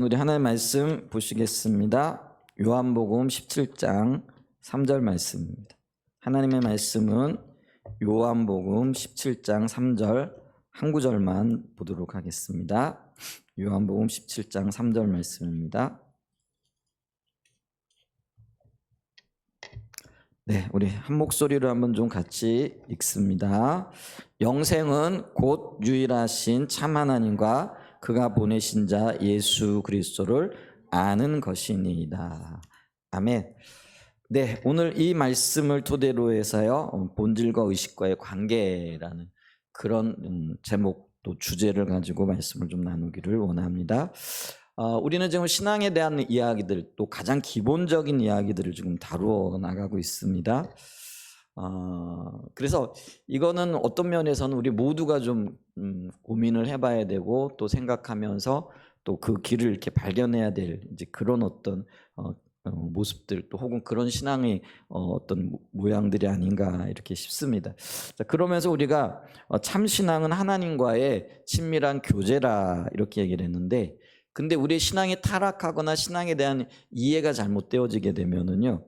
우리 하나님의 말씀 보시겠습니다. 요한복음 17장 3절 말씀입니다. 하나님의 말씀은 요한복음 17장 3절 한 구절만 보도록 하겠습니다. 요한복음 17장 3절 말씀입니다. 네, 우리 한 목소리로 한번 좀 같이 읽습니다. 영생은 곧 유일하신 참 하나님과 그가 보내신 자 예수 그리스도를 아는 것이니이다. 아멘. 네, 오늘 이 말씀을 토대로 해서요, 본질과 의식과의 관계라는 그런 제목 또 주제를 가지고 말씀을 좀 나누기를 원합니다. 우리는 지금 신앙에 대한 이야기들, 또 가장 기본적인 이야기들을 지금 다루어 나가고 있습니다. 그래서 이거는 어떤 면에서는 우리 모두가 좀 고민을 해봐야 되고 또 생각하면서 또 그 길을 이렇게 발견해야 될 이제 그런 어떤 모습들 또 혹은 그런 신앙의 어떤 모양들이 아닌가 이렇게 싶습니다. 자, 그러면서 우리가 참 신앙은 하나님과의 친밀한 교제라 이렇게 얘기를 했는데, 근데 우리의 신앙이 타락하거나 신앙에 대한 이해가 잘못되어지게 되면은요,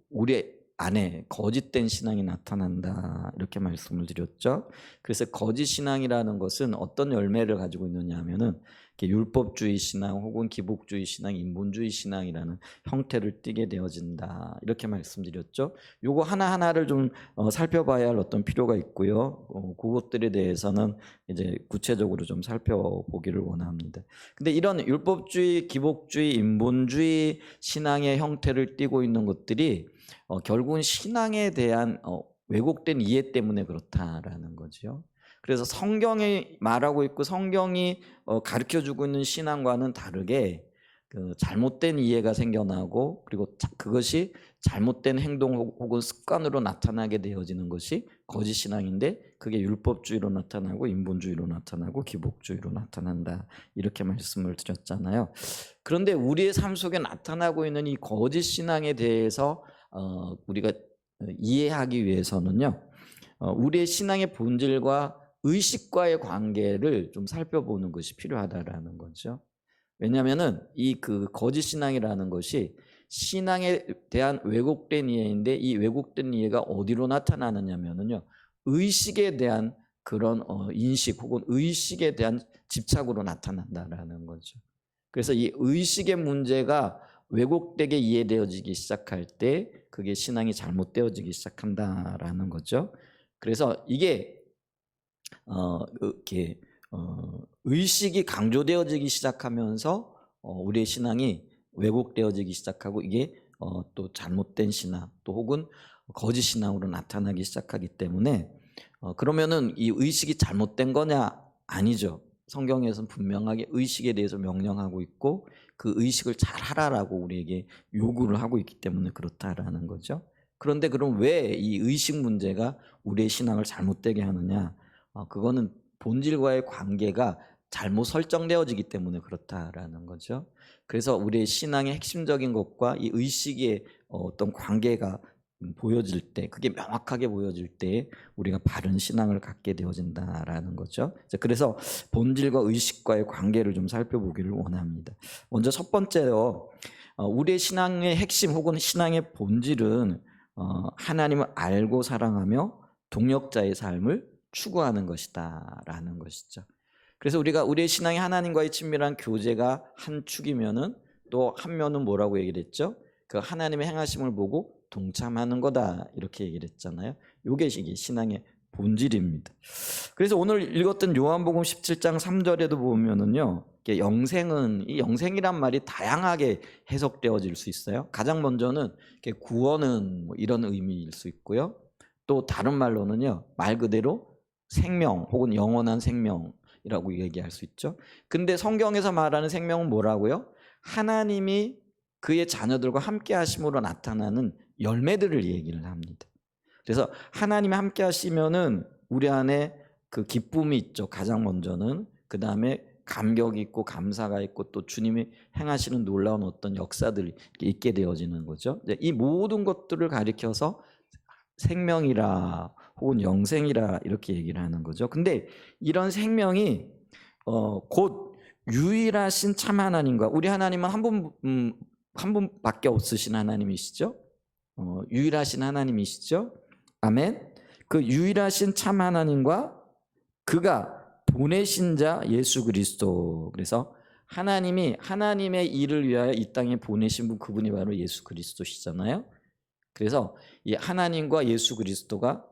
우리 안에 거짓된 신앙이 나타난다 이렇게 말씀을 드렸죠. 그래서 거짓 신앙이라는 것은 어떤 열매를 가지고 있느냐 하면은 율법주의 신앙 혹은 기복주의 신앙, 인본주의 신앙이라는 형태를 띠게 되어진다 이렇게 말씀드렸죠. 요거 하나하나를 좀 살펴봐야 할 어떤 필요가 있고요. 그것들에 대해서는 이제 구체적으로 좀 살펴보기를 원합니다. 근데 이런 율법주의, 기복주의, 인본주의 신앙의 형태를 띠고 있는 것들이 결국은 신앙에 대한 왜곡된 이해 때문에 그렇다라는 거죠. 그래서 성경이 말하고 있고 성경이 가르쳐주고 있는 신앙과는 다르게 그 잘못된 이해가 생겨나고, 그리고 그것이 잘못된 행동 혹은 습관으로 나타나게 되어지는 것이 거짓 신앙인데, 그게 율법주의로 나타나고 인본주의로 나타나고 기복주의로 나타난다 이렇게 말씀을 드렸잖아요. 그런데 우리의 삶 속에 나타나고 있는 이 거짓 신앙에 대해서 우리가 이해하기 위해서는요, 우리의 신앙의 본질과 의식과의 관계를 좀 살펴보는 것이 필요하다라는 거죠. 왜냐하면은 이 거짓 신앙이라는 것이 신앙에 대한 왜곡된 이해인데, 이 왜곡된 이해가 어디로 나타나느냐면은요, 의식에 대한 그런 인식 혹은 의식에 대한 집착으로 나타난다라는 거죠. 그래서 이 의식의 문제가 왜곡되게 이해되어지기 시작할 때 그게 신앙이 잘못되어지기 시작한다라는 거죠. 그래서 이게 이렇게 의식이 강조되어지기 시작하면서 우리의 신앙이 왜곡되어지기 시작하고, 이게 또 잘못된 신앙 또 혹은 거짓 신앙으로 나타나기 시작하기 때문에 그러면은 이 의식이 잘못된 거냐? 아니죠. 성경에서는 분명하게 의식에 대해서 명령하고 있고 그 의식을 잘 하라라고 우리에게 요구를 하고 있기 때문에 그렇다라는 거죠. 그런데 그럼 왜 이 의식 문제가 우리의 신앙을 잘못되게 하느냐? 그거는 본질과의 관계가 잘못 설정되어지기 때문에 그렇다라는 거죠. 그래서 우리의 신앙의 핵심적인 것과 이 의식의 어떤 관계가 보여질 때, 그게 명확하게 보여질 때 우리가 바른 신앙을 갖게 되어진다라는 거죠. 그래서 본질과 의식과의 관계를 좀 살펴보기를 원합니다. 먼저 첫 번째로 우리의 신앙의 핵심 혹은 신앙의 본질은 하나님을 알고 사랑하며 동역자의 삶을 추구하는 것이다라는 것이죠. 그래서 우리가 우리의 신앙이 하나님과의 친밀한 교제가 한 축이면은 또 한 면은 뭐라고 얘기를 했죠? 그 하나님의 행하심을 보고 동참하는 거다 이렇게 얘기를 했잖아요. 이게 신앙의 본질입니다. 그래서 오늘 읽었던 요한복음 17장 3절에도 보면은요, 영생은, 이 영생이란 말이 다양하게 해석되어질 수 있어요. 가장 먼저는 구원은 뭐 이런 의미일 수 있고요. 또 다른 말로는요, 말 그대로 생명 혹은 영원한 생명이라고 얘기할 수 있죠. 근데 성경에서 말하는 생명은 뭐라고요? 하나님이 그의 자녀들과 함께 하심으로 나타나는 열매들을 얘기를 합니다. 그래서 하나님이 함께 하시면은 우리 안에 그 기쁨이 있죠. 가장 먼저는. 그 다음에 감격이 있고 감사가 있고 또 주님이 행하시는 놀라운 어떤 역사들이 있게 되어지는 거죠. 이 모든 것들을 가리켜서 생명이라 혹은 영생이라 이렇게 얘기를 하는 거죠. 근데 이런 생명이 곧 유일하신 참 하나님과, 우리 하나님은 한 분밖에 없으신 하나님이시죠. 유일하신 하나님이시죠. 아멘. 그 유일하신 참 하나님과 그가 보내신 자 예수 그리스도. 그래서 하나님이 하나님의 일을 위하여 이 땅에 보내신 분, 그분이 바로 예수 그리스도시잖아요. 그래서 이 하나님과 예수 그리스도가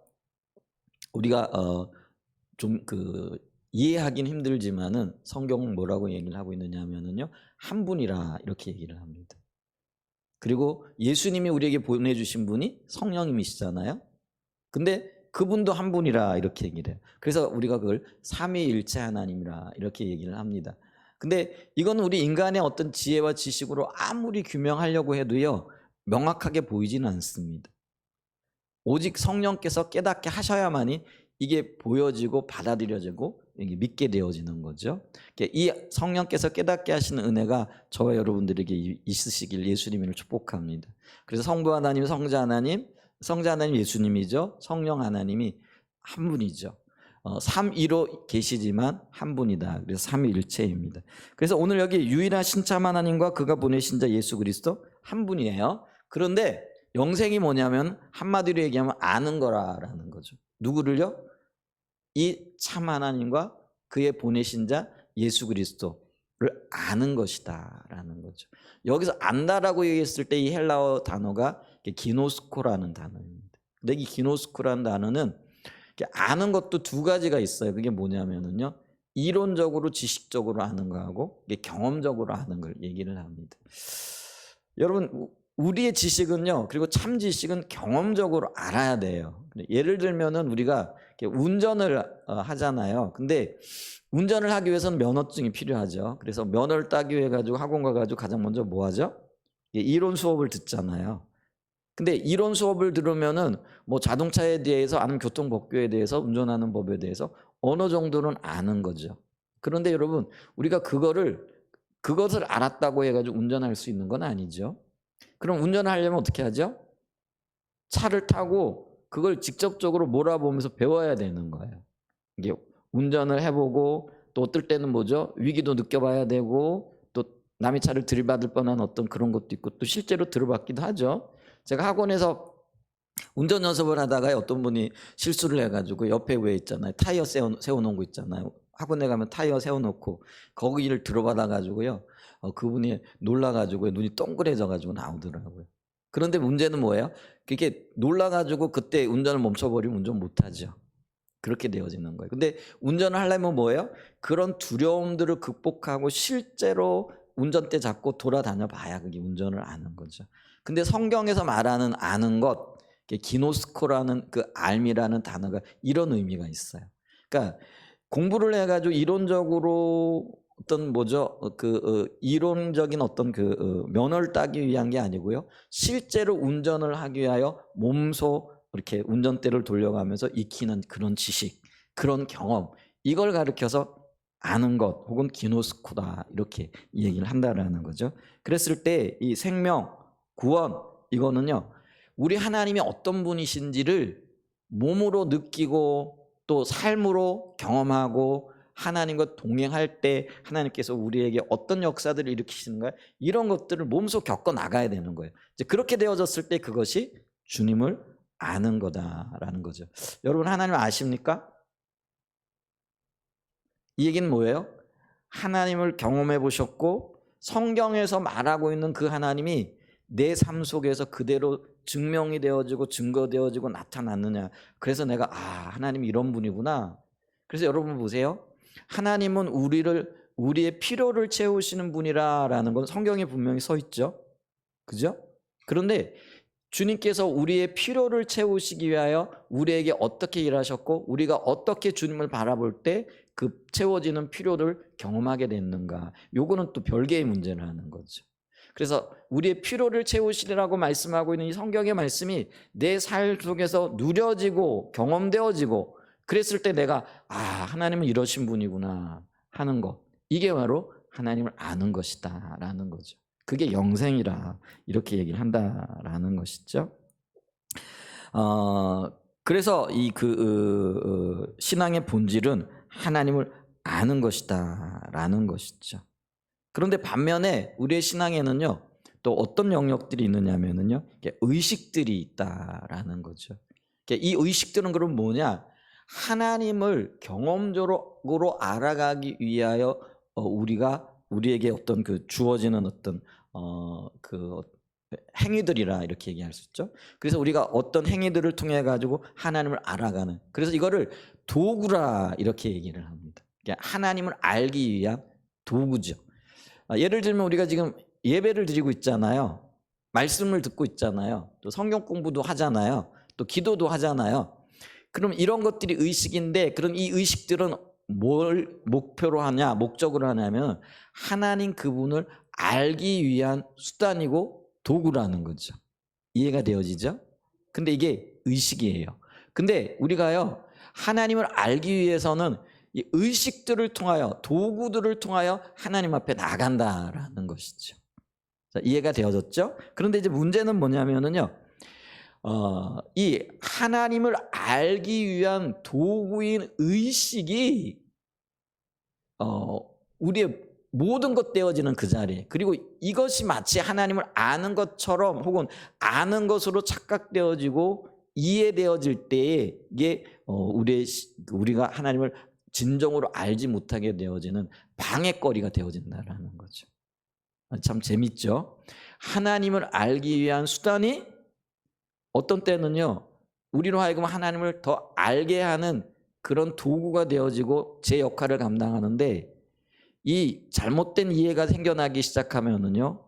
우리가 좀 이해하긴 힘들지만은 성경은 뭐라고 얘기를 하고 있느냐 하면은요, 한 분이라 이렇게 얘기를 합니다. 그리고 예수님이 우리에게 보내주신 분이 성령님이시잖아요. 근데 그분도 한 분이라 이렇게 얘기를 해요. 그래서 우리가 그걸 삼위일체 하나님이라 이렇게 얘기를 합니다. 근데 이건 우리 인간의 어떤 지혜와 지식으로 아무리 규명하려고 해도요, 명확하게 보이지는 않습니다. 오직 성령께서 깨닫게 하셔야만이 이게 보여지고 받아들여지고 믿게 되어지는 거죠. 이 성령께서 깨닫게 하시는 은혜가 저와 여러분들에게 있으시길 예수님을 축복합니다. 그래서 성부 하나님, 성자 하나님 예수님이죠. 성령 하나님이 한 분이죠. 삼위로 계시지만 한 분이다. 그래서 삼위일체입니다. 그래서 오늘 여기 유일하신 참 하나님과 그가 보내신 자 예수 그리스도 한 분이에요. 그런데 영생이 뭐냐면 한마디로 얘기하면 아는 거라는 거죠. 누구를요? 이 참 하나님과 그의 보내신 자 예수 그리스도를 아는 것이다라는 거죠. 여기서 안다라고 얘기했을 때 이 헬라어 단어가 기노스코라는 단어입니다. 근데 이 기노스코라는 단어는 아는 것도 두 가지가 있어요. 그게 뭐냐면은요, 이론적으로 지식적으로 아는 거하고 경험적으로 아는 걸 얘기를 합니다. 여러분, 우리의 지식은요, 그리고 참 지식은 경험적으로 알아야 돼요. 예를 들면은 우리가 운전을 하잖아요. 근데 운전을 하기 위해서는 면허증이 필요하죠. 그래서 면허를 따기 위해 가지고 학원 가가지고 가장 먼저 뭐 하죠? 이론 수업을 듣잖아요. 근데 이론 수업을 들으면은 뭐 자동차에 대해서, 아니면 교통법규에 대해서, 운전하는 법에 대해서 어느 정도는 아는 거죠. 그런데 여러분, 우리가 그것을 알았다고 해가지고 운전할 수 있는 건 아니죠. 그럼 운전을 하려면 어떻게 하죠? 차를 타고 그걸 직접적으로 몰아보면서 배워야 되는 거예요. 이게 운전을 해보고, 또 어떨 때는 뭐죠? 위기도 느껴봐야 되고, 또 남의 차를 들이받을 뻔한 어떤 그런 것도 있고, 또 실제로 들어봤기도 하죠. 제가 학원에서 운전 연습을 하다가 어떤 분이 실수를 해가지고 옆에 왜 있잖아요, 타이어 세워놓은 거 있잖아요. 학원에 가면 타이어 세워놓고 거기를 들어받아가지고요, 그분이 놀라가지고 눈이 동그래져가지고 나오더라고요. 그런데 문제는 뭐예요? 그게 놀라가지고 그때 운전을 멈춰버리면 운전 못하죠. 그렇게 되어지는 거예요. 근데 운전을 하려면 뭐예요? 그런 두려움들을 극복하고 실제로 운전대 잡고 돌아다녀 봐야 그게 운전을 아는 거죠. 근데 성경에서 말하는 아는 것, 기노스코라는 그 알미라는 단어가 이런 의미가 있어요. 그러니까 공부를 해가지고 이론적으로 어떤 뭐죠? 이론적인 어떤 면허를 따기 위한 게 아니고요, 실제로 운전을 하기 위하여 몸소 이렇게 운전대를 돌려가면서 익히는 그런 지식, 그런 경험, 이걸 가르쳐서 아는 것, 혹은 기노스코다, 이렇게 얘기를 한다라는 거죠. 그랬을 때 이 생명, 구원, 이거는요, 우리 하나님이 어떤 분이신지를 몸으로 느끼고 또 삶으로 경험하고, 하나님과 동행할 때 하나님께서 우리에게 어떤 역사들을 일으키시는가, 이런 것들을 몸소 겪어 나가야 되는 거예요. 이제 그렇게 되어졌을 때 그것이 주님을 아는 거다라는 거죠. 여러분, 하나님 아십니까? 이 얘기는 뭐예요? 하나님을 경험해 보셨고, 성경에서 말하고 있는 그 하나님이 내 삶 속에서 그대로 증명이 되어지고 증거되어지고 나타났느냐. 그래서 내가 하나님이 이런 분이구나. 그래서 여러분 보세요. 하나님은 우리의 필요를 채우시는 분이라는 건 성경에 분명히 서 있죠. 그죠? 그런데 주님께서 우리의 필요를 채우시기 위하여 우리에게 어떻게 일하셨고, 우리가 어떻게 주님을 바라볼 때 그 채워지는 필요를 경험하게 됐는가, 요거는 또 별개의 문제라는 거죠. 그래서 우리의 필요를 채우시리라고 말씀하고 있는 이 성경의 말씀이 내 삶 속에서 누려지고 경험되어지고, 그랬을 때 내가 하나님은 이러신 분이구나 하는 것, 이게 바로 하나님을 아는 것이다 라는 거죠. 그게 영생이라 이렇게 얘기를 한다라는 것이죠. 그래서 이 신앙의 본질은 하나님을 아는 것이다 라는 것이죠. 그런데 반면에 우리의 신앙에는요 또 어떤 영역들이 있느냐면요 의식들이 있다라는 거죠. 이 의식들은 그럼 뭐냐? 하나님을 경험적으로 알아가기 위하여 우리가 우리에게 어떤 그 주어지는 어떤 그 행위들이라 이렇게 얘기할 수 있죠. 그래서 우리가 어떤 행위들을 통해 가지고 하나님을 알아가는, 그래서 이거를 도구라 이렇게 얘기를 합니다. 하나님을 알기 위한 도구죠. 예를 들면 우리가 지금 예배를 드리고 있잖아요. 말씀을 듣고 있잖아요. 또 성경 공부도 하잖아요. 또 기도도 하잖아요. 그럼 이런 것들이 의식인데, 그럼 이 의식들은 뭘 목표로 하냐, 목적으로 하냐면 하나님 그분을 알기 위한 수단이고 도구라는 거죠. 이해가 되어지죠? 근데 이게 의식이에요. 근데 우리가요 하나님을 알기 위해서는 이 의식들을 통하여, 도구들을 통하여 하나님 앞에 나간다라는 것이죠. 자, 이해가 되어졌죠? 그런데 이제 문제는 뭐냐면은요, 이 하나님을 알기 위한 도구인 의식이 우리의 모든 것 되어지는 그 자리에, 그리고 이것이 마치 하나님을 아는 것처럼 혹은 아는 것으로 착각되어지고 이해되어질 때에 이게 우리가 하나님을 진정으로 알지 못하게 되어지는 방해거리가 되어진다라는 거죠. 참 재밌죠? 하나님을 알기 위한 수단이 어떤 때는요 우리로 하여금 하나님을 더 알게 하는 그런 도구가 되어지고 제 역할을 감당하는데, 이 잘못된 이해가 생겨나기 시작하면은요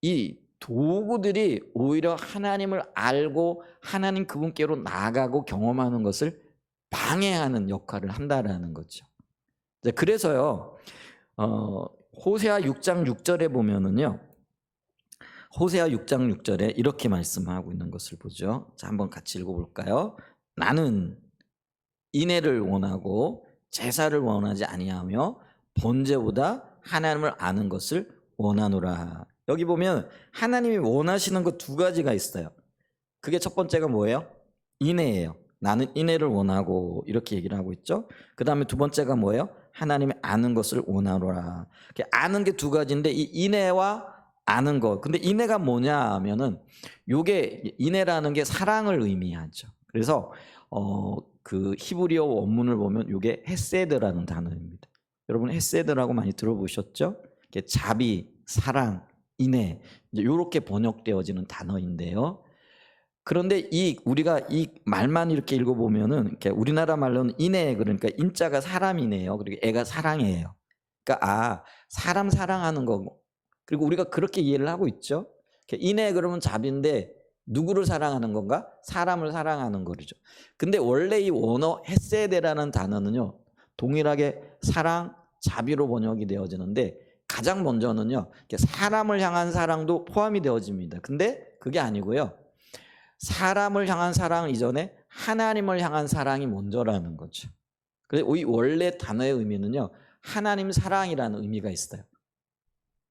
이 도구들이 오히려 하나님을 알고 하나님 그분께로 나아가고 경험하는 것을 방해하는 역할을 한다라는 거죠. 그래서요 호세아 6장 6절에 보면은요, 호세아 6장 6절에 이렇게 말씀하고 있는 것을 보죠. 자, 한번 같이 읽어볼까요? 나는 인애를 원하고 제사를 원하지 아니하며 번제보다 하나님을 아는 것을 원하노라. 여기 보면 하나님이 원하시는 것 두 가지가 있어요. 그게 첫 번째가 뭐예요? 인애예요. 나는 인애를 원하고 이렇게 얘기를 하고 있죠. 그 다음에 두 번째가 뭐예요? 하나님이 아는 것을 원하노라. 아는 게 두 가지인데 이 인애와 아는 것. 근데 인애가 뭐냐 하면은 요게 인애라는 게 사랑을 의미하죠. 그래서 그 히브리어 원문을 보면 요게 헤세드라는 단어입니다. 여러분 헤세드라고 많이 들어보셨죠? 자비, 사랑, 인애 이렇게 번역되어지는 단어인데요. 그런데 우리가 이 말만 이렇게 읽어보면은 우리나라 말로는 인애, 그러니까 인자가 사람이네요. 그리고 애가 사랑이에요. 그러니까 사람 사랑하는 거고, 그리고 우리가 그렇게 이해를 하고 있죠. 인애 그러면 자비인데 누구를 사랑하는 건가? 사람을 사랑하는 거죠. 근데 원래 이 원어 헤세데라는 단어는요 동일하게 사랑, 자비로 번역이 되어지는데, 가장 먼저는요 사람을 향한 사랑도 포함이 되어집니다. 근데 그게 아니고요, 사람을 향한 사랑 이전에 하나님을 향한 사랑이 먼저라는 거죠. 그래서 이 원래 단어의 의미는요 하나님 사랑이라는 의미가 있어요.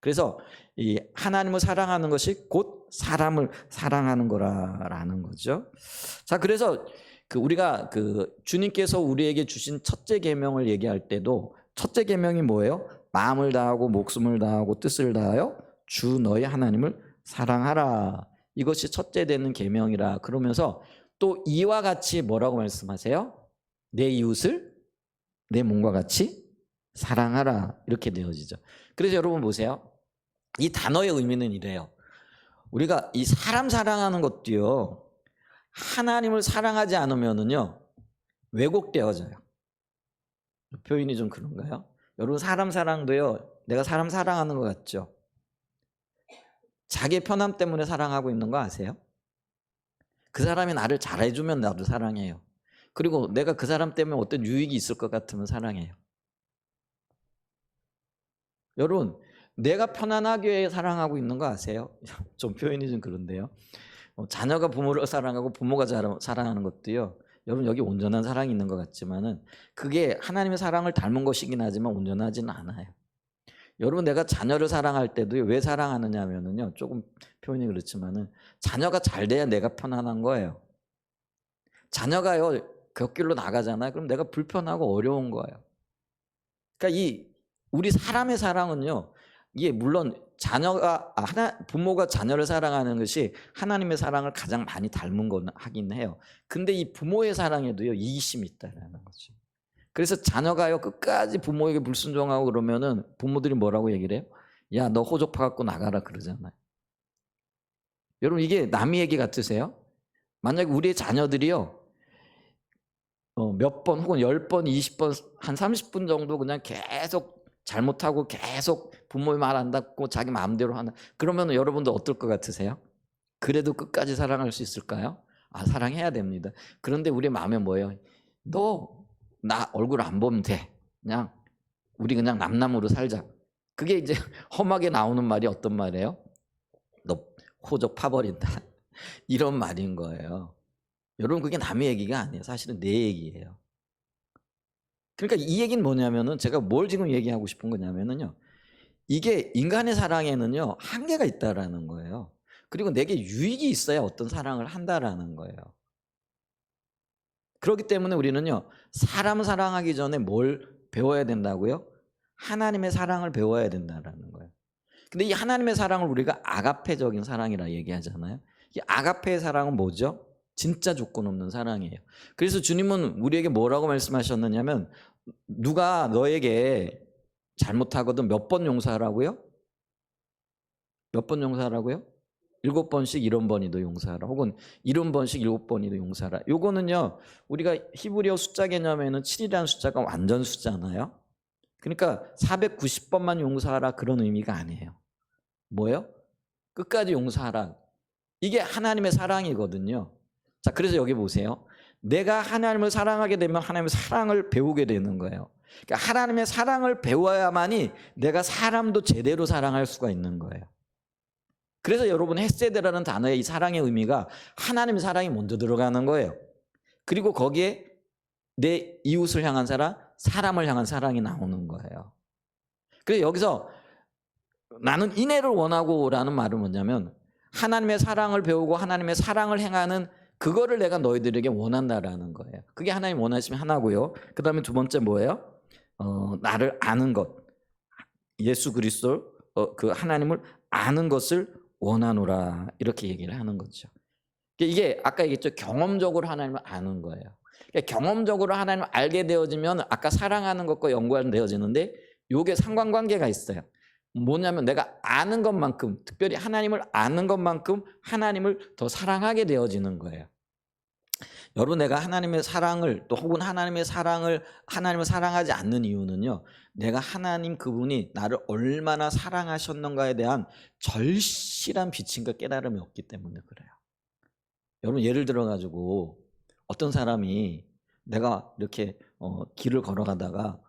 그래서 이 하나님을 사랑하는 것이 곧 사람을 사랑하는 거라는 거죠. 자, 그래서 우리가 주님께서 우리에게 주신 첫째 계명을 얘기할 때도 첫째 계명이 뭐예요? 마음을 다하고 목숨을 다하고 뜻을 다하여 주 너의 하나님을 사랑하라. 이것이 첫째 되는 계명이라 그러면서 또 이와 같이 뭐라고 말씀하세요? 내 이웃을 내 몸과 같이 사랑하라 이렇게 되어지죠. 그래서 여러분 보세요. 이 단어의 의미는 이래요. 우리가 이 사람 사랑하는 것도요 하나님을 사랑하지 않으면은요 왜곡되어져요. 표현이 좀 그런가요? 여러분 사람 사랑도요, 내가 사람 사랑하는 것 같죠? 자기의 편함 때문에 사랑하고 있는 거 아세요? 그 사람이 나를 잘해주면 나도 사랑해요. 그리고 내가 그 사람 때문에 어떤 유익이 있을 것 같으면 사랑해요. 여러분 내가 편안하게 사랑하고 있는 거 아세요? 좀 표현이 좀 그런데요. 자녀가 부모를 사랑하고 부모가 사랑하는 것도요, 여러분 여기 온전한 사랑이 있는 것 같지만은 그게 하나님의 사랑을 닮은 것이긴 하지만 온전하지는 않아요. 여러분 내가 자녀를 사랑할 때도 왜 사랑하느냐 하면은요, 조금 표현이 그렇지만은 자녀가 잘 돼야 내가 편안한 거예요. 자녀가요 곁길로 나가잖아요. 그럼 내가 불편하고 어려운 거예요. 그러니까 이 우리 사람의 사랑은요. 이게 물론 부모가 자녀를 사랑하는 것이 하나님의 사랑을 가장 많이 닮은 건 하긴 해요. 근데 이 부모의 사랑에도요 이기심이 있다라는 거죠. 그래서 자녀가요 끝까지 부모에게 불순종하고 그러면은 부모들이 뭐라고 얘기를 해요? 야, 너 호적파 갖고 나가라 그러잖아요. 여러분 이게 남의 얘기 같으세요? 만약에 우리의 자녀들이요 몇 번 혹은 10번, 20번, 한 30분 정도 그냥 계속 잘못하고 계속 부모의 말 안 듣고 자기 마음대로 하는, 그러면 여러분도 어떨 것 같으세요? 그래도 끝까지 사랑할 수 있을까요? 사랑해야 됩니다. 그런데 우리 마음에 뭐예요? 너 나 얼굴 안 보면 돼. 그냥 우리 그냥 남남으로 살자. 그게 이제 험하게 나오는 말이 어떤 말이에요? 너 호적 파버린다. 이런 말인 거예요. 여러분 그게 남의 얘기가 아니에요. 사실은 내 얘기예요. 그러니까 이 얘기는 뭐냐면은 제가 뭘 지금 얘기하고 싶은 거냐면은요. 이게 인간의 사랑에는요. 한계가 있다라는 거예요. 그리고 내게 유익이 있어야 어떤 사랑을 한다라는 거예요. 그렇기 때문에 우리는요. 사람 사랑하기 전에 뭘 배워야 된다고요? 하나님의 사랑을 배워야 된다라는 거예요. 근데 이 하나님의 사랑을 우리가 아가페적인 사랑이라 얘기하잖아요. 이 아가페의 사랑은 뭐죠? 진짜 조건 없는 사랑이에요. 그래서 주님은 우리에게 뭐라고 말씀하셨느냐면 누가 너에게 잘못하거든 몇 번 용서하라고요? 몇 번 용서하라고요? 7번씩 70번이도 용서하라. 혹은 70번씩 7번이도 용서하라. 요거는요. 우리가 히브리어 숫자 개념에는 7이라는 숫자가 완전 숫자잖아요. 그러니까 490번만 용서하라 그런 의미가 아니에요. 뭐예요? 끝까지 용서하라. 이게 하나님의 사랑이거든요. 자, 그래서 여기 보세요. 내가 하나님을 사랑하게 되면 하나님의 사랑을 배우게 되는 거예요. 그러니까 하나님의 사랑을 배워야만이 내가 사람도 제대로 사랑할 수가 있는 거예요. 그래서 여러분 헤세드라는 단어의 이 사랑의 의미가 하나님의 사랑이 먼저 들어가는 거예요. 그리고 거기에 내 이웃을 향한 사랑, 사람을 향한 사랑이 나오는 거예요. 그래서 여기서 나는 인애를 원하고라는 말은 뭐냐면 하나님의 사랑을 배우고 하나님의 사랑을 행하는 그거를 내가 너희들에게 원한다라는 거예요. 그게 하나님 원하시면 하나고요. 그 다음에 두 번째 뭐예요? 나를 아는 것. 예수 그리스도 그 하나님을 아는 것을 원하노라 이렇게 얘기를 하는 거죠. 이게 아까 얘기했죠. 경험적으로 하나님을 아는 거예요. 그러니까 경험적으로 하나님을 알게 되어지면 아까 사랑하는 것과 연관되어지는데 이게 상관관계가 있어요. 뭐냐면 내가 아는 것만큼, 특별히 하나님을 아는 것만큼 하나님을 더 사랑하게 되어지는 거예요. 여러분 내가 하나님의 사랑을 또 혹은 하나님을 사랑하지 않는 이유는요. 내가 하나님 그분이 나를 얼마나 사랑하셨는가에 대한 절실한 비침과 깨달음이 없기 때문에 그래요. 여러분 예를 들어 가지고 어떤 사람이 내가 이렇게 길을 걸어가다가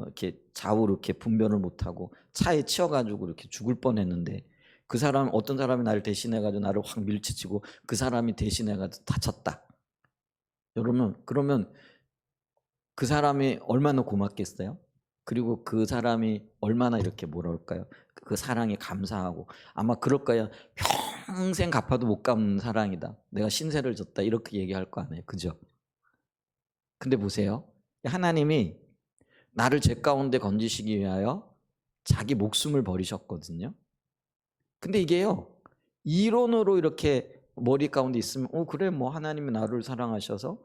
이렇게 좌우로 이렇게 분별을 못하고 차에 치여가지고 이렇게 죽을 뻔했는데 그 사람 어떤 사람이 나를 대신해가지고 나를 확 밀치치고 그 사람이 대신해가지고 다쳤다. 여러분 그러면 그 사람이 얼마나 고맙겠어요? 그리고 그 사람이 얼마나 이렇게 뭐라 그럴까요? 그 사랑에 감사하고 아마 그럴 거예요. 평생 갚아도 못 갚는 사랑이다. 내가 신세를 졌다. 이렇게 얘기할 거 아니에요. 그죠? 근데 보세요. 하나님이 나를 죄 가운데 건지시기 위하여 자기 목숨을 버리셨거든요. 근데 이게요. 이론으로 이렇게 머리 가운데 있으면 그래 뭐 하나님이 나를 사랑하셔서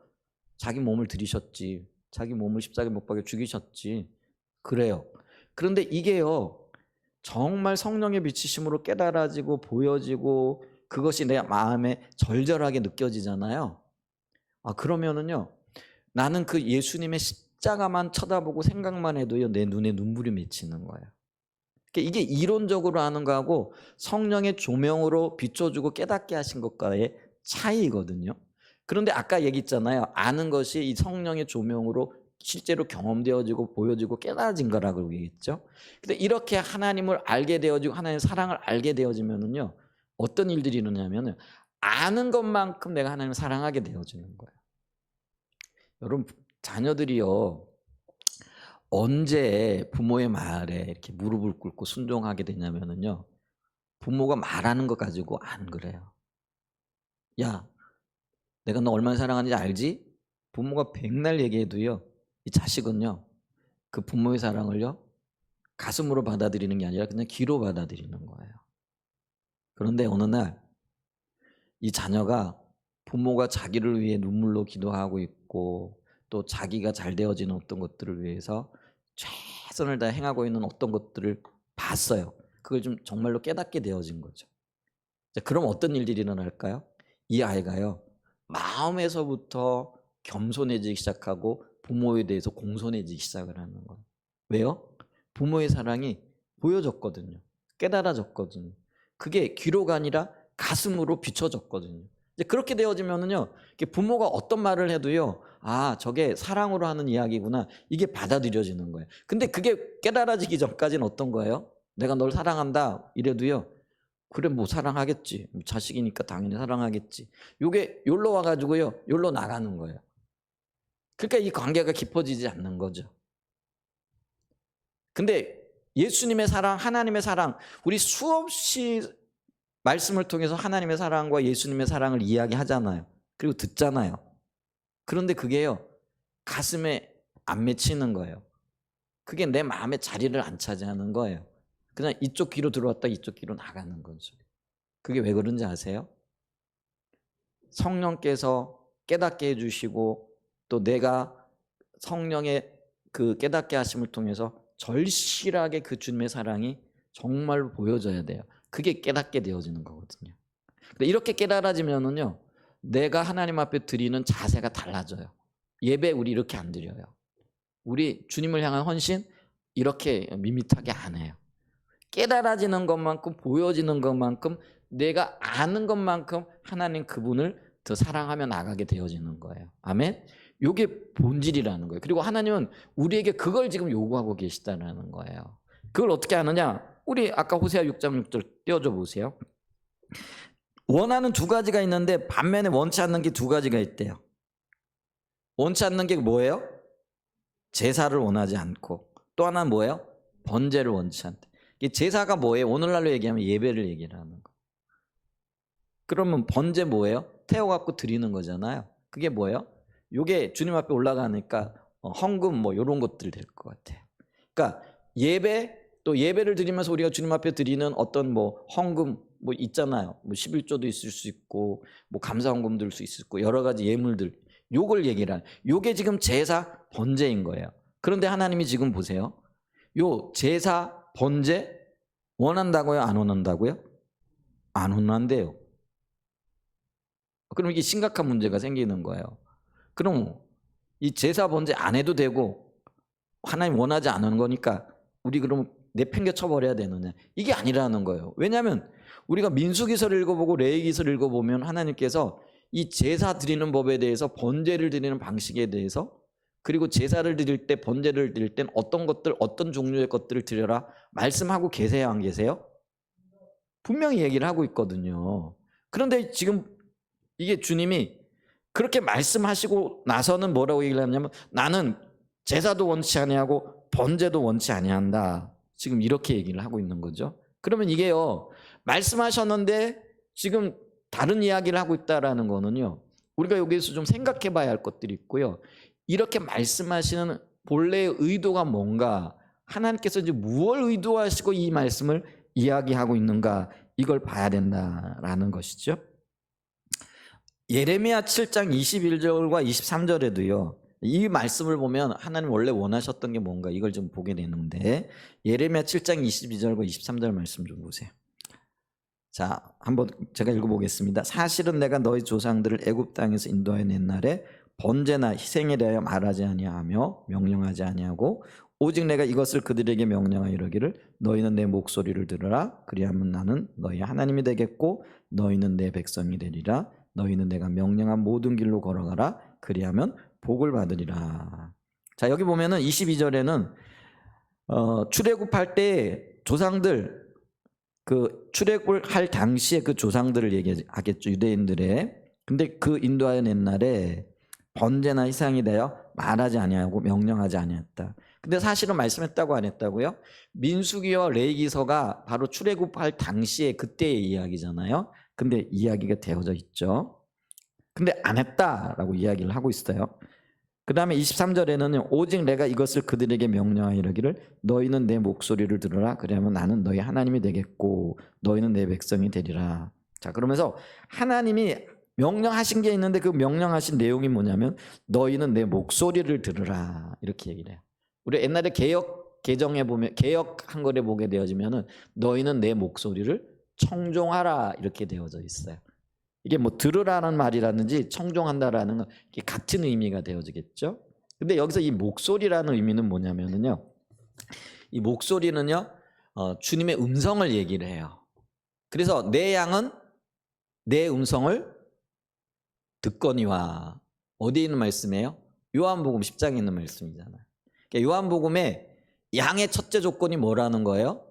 자기 몸을 들이셨지. 자기 몸을 십자가에 못 박여 죽이셨지. 그래요. 그런데 이게요. 정말 성령의 비치심으로 깨달아지고 보여지고 그것이 내 마음에 절절하게 느껴지잖아요. 그러면은요. 나는 그 예수님의 십자가만 쳐다보고 생각만 해도요. 내 눈에 눈물이 맺히는 거예요. 그러니까 이게 이론적으로 하는 거하고 성령의 조명으로 비춰주고 깨닫게 하신 것과의 차이거든요. 그런데 아까 얘기했잖아요. 아는 것이 이 성령의 조명으로 실제로 경험되어지고 보여지고 깨달아진 거라고 얘기했죠. 근데 이렇게 하나님을 알게 되어지고 하나님의 사랑을 알게 되어지면은요. 어떤 일들이 일어나냐면은 아는 것만큼 내가 하나님을 사랑하게 되어지는 거예요. 여러분 자녀들이요. 언제 부모의 말에 이렇게 무릎을 꿇고 순종하게 되냐면은요. 부모가 말하는 것 가지고 안 그래요. 야, 내가 너 얼마나 사랑하는지 알지? 부모가 백날 얘기해도요. 이 자식은요. 그 부모의 사랑을요 가슴으로 받아들이는 게 아니라 그냥 귀로 받아들이는 거예요. 그런데 어느 날 이 자녀가 부모가 자기를 위해 눈물로 기도하고 있고 또 자기가 잘 되어지는 어떤 것들을 위해서 최선을 다해 행하고 있는 어떤 것들을 봤어요. 그걸 좀 정말로 깨닫게 되어진 거죠. 자, 그럼 어떤 일들이 일어날까요? 이 아이가요 마음에서부터 겸손해지기 시작하고 부모에 대해서 공손해지기 시작을 하는 거예요. 왜요? 부모의 사랑이 보여졌거든요. 깨달아졌거든요. 그게 귀로가 아니라 가슴으로 비춰졌거든요. 이제 그렇게 되어지면은요, 부모가 어떤 말을 해도요, 아, 저게 사랑으로 하는 이야기구나. 이게 받아들여지는 거예요. 근데 그게 깨달아지기 전까지는 어떤 거예요? 내가 널 사랑한다. 이래도요, 그래, 뭐 사랑하겠지. 자식이니까 당연히 사랑하겠지. 요게 요로 와가지고요, 요로 나가는 거예요. 그러니까 이 관계가 깊어지지 않는 거죠. 근데 예수님의 사랑, 하나님의 사랑, 우리 수없이 말씀을 통해서 하나님의 사랑과 예수님의 사랑을 이야기하잖아요. 그리고 듣잖아요. 그런데 그게요 가슴에 안 맺히는 거예요. 그게 내 마음에 자리를 안 차지하는 거예요. 그냥 이쪽 귀로 들어왔다 이쪽 귀로 나가는 거죠. 그게 왜 그런지 아세요? 성령께서 깨닫게 해주시고 또 내가 성령의 그 깨닫게 하심을 통해서 절실하게 그 주님의 사랑이 정말로 보여져야 돼요. 그게 깨닫게 되어지는 거거든요. 이렇게 깨달아지면은요, 내가 하나님 앞에 드리는 자세가 달라져요. 예배 우리 이렇게 안 드려요. 우리 주님을 향한 헌신 이렇게 밋밋하게 안 해요. 깨달아지는 것만큼 보여지는 것만큼 내가 아는 것만큼 하나님 그분을 더 사랑하며 나가게 되어지는 거예요. 아멘. 이게 본질이라는 거예요. 그리고 하나님은 우리에게 그걸 지금 요구하고 계시다는 거예요. 그걸 어떻게 하느냐? 우리 아까 호세아 6장 6절 띄워줘 보세요. 원하는 두 가지가 있는데 반면에 원치 않는 게 두 가지가 있대요. 원치 않는 게 뭐예요? 제사를 원하지 않고 또 하나는 뭐예요? 번제를 원치 않대. 제사가 뭐예요? 오늘날로 얘기하면 예배를 얘기를 하는 거. 그러면 번제 뭐예요? 태워갖고 드리는 거잖아요. 그게 뭐예요? 요게 주님 앞에 올라가니까 헌금 뭐 이런 것들 될 것 같아요. 그러니까 예배 또 예배를 드리면서 우리가 주님 앞에 드리는 어떤 뭐 헌금 뭐 있잖아요. 뭐 11조도 있을 수 있고 뭐 감사 헌금 들 수 있고 여러 가지 예물들 요걸 얘기를 하는. 요게 지금 제사 번제인 거예요. 그런데 하나님이 지금 보세요. 요 제사 번제 원한다고요? 안 원한다고요? 안 원한대요. 그럼 이게 심각한 문제가 생기는 거예요. 그럼 이 제사 번제 안 해도 되고 하나님 원하지 않은 거니까 우리 그럼 내팽개 쳐버려야 되느냐? 이게 아니라는 거예요. 왜냐하면 우리가 민수기서를 읽어보고 레위기서를 읽어보면 하나님께서 이 제사 드리는 법에 대해서 번제를 드리는 방식에 대해서 그리고 제사를 드릴 때 번제를 드릴 땐 어떤 것들 어떤 종류의 것들을 드려라 말씀하고 계세요 안 계세요? 분명히 얘기를 하고 있거든요. 그런데 지금 이게 주님이 그렇게 말씀하시고 나서는 뭐라고 얘기를 하냐면 나는 제사도 원치 아니하고 번제도 원치 아니한다. 지금 이렇게 얘기를 하고 있는 거죠. 그러면 이게요 말씀하셨는데 지금 다른 이야기를 하고 있다라는 거는요 우리가 여기에서 좀 생각해 봐야 할 것들이 있고요. 이렇게 말씀하시는 본래의 의도가 뭔가 하나님께서 이제 무엇을 의도하시고 이 말씀을 이야기하고 있는가 이걸 봐야 된다라는 것이죠. 예레미야 7장 21절과 23절에도요. 이 말씀을 보면 하나님 원래 원하셨던 게 뭔가 이걸 좀 보게 되는데 예레미야 7장 22절과 23절 말씀 좀 보세요. 자, 한번 제가 읽어보겠습니다. 사실은 내가 너희 조상들을 애굽 땅에서 인도하여 낸 날에 번제나 희생에 대하여 말하지 아니하며 명령하지 아니하고 오직 내가 이것을 그들에게 명령하여 이르기를 너희는 내 목소리를 들으라 그리하면 나는 너희 하나님이 되겠고 너희는 내 백성이 되리라 너희는 내가 명령한 모든 길로 걸어가라 그리하면 복을 받으리라. 자, 여기 보면은 22절에는 출애굽할 때 조상들 그 출애굽을 할 당시에 그 조상들을 얘기하겠죠. 유대인들의. 근데 그 인도하여 낸 날에 번제나 희생에 대하여 말하지 아니하고 명령하지 아니했다. 근데 사실은 말씀했다고 안 했다고요? 민수기와 레위기서가 바로 출애굽할 당시에 그때의 이야기잖아요. 근데 이야기가 되어져 있죠. 근데 안 했다라고 이야기를 하고 있어요. 그 다음에 23절에는 오직 내가 이것을 그들에게 명령하여 이르기를 너희는 내 목소리를 들으라. 그러면 나는 너희 하나님이 되겠고 너희는 내 백성이 되리라. 자, 그러면서 하나님이 명령하신 게 있는데 그 명령하신 내용이 뭐냐면 너희는 내 목소리를 들으라, 이렇게 얘기를 해요. 우리 옛날에 개역 개정에 보면, 개역 한글에 보게 되어지면은 너희는 내 목소리를 청종하라, 이렇게 되어져 있어요. 이게 뭐 들으라는 말이라든지 청종한다라는 건 이게 같은 의미가 되어지겠죠. 근데 여기서 이 목소리라는 의미는 뭐냐면은요, 이 목소리는요 주님의 음성을 얘기를 해요. 그래서 내 양은 내 음성을 듣거니와, 어디에 있는 말씀이에요? 요한복음 10장에 있는 말씀이잖아요. 그러니까 요한복음에 양의 첫째 조건이 뭐라는 거예요?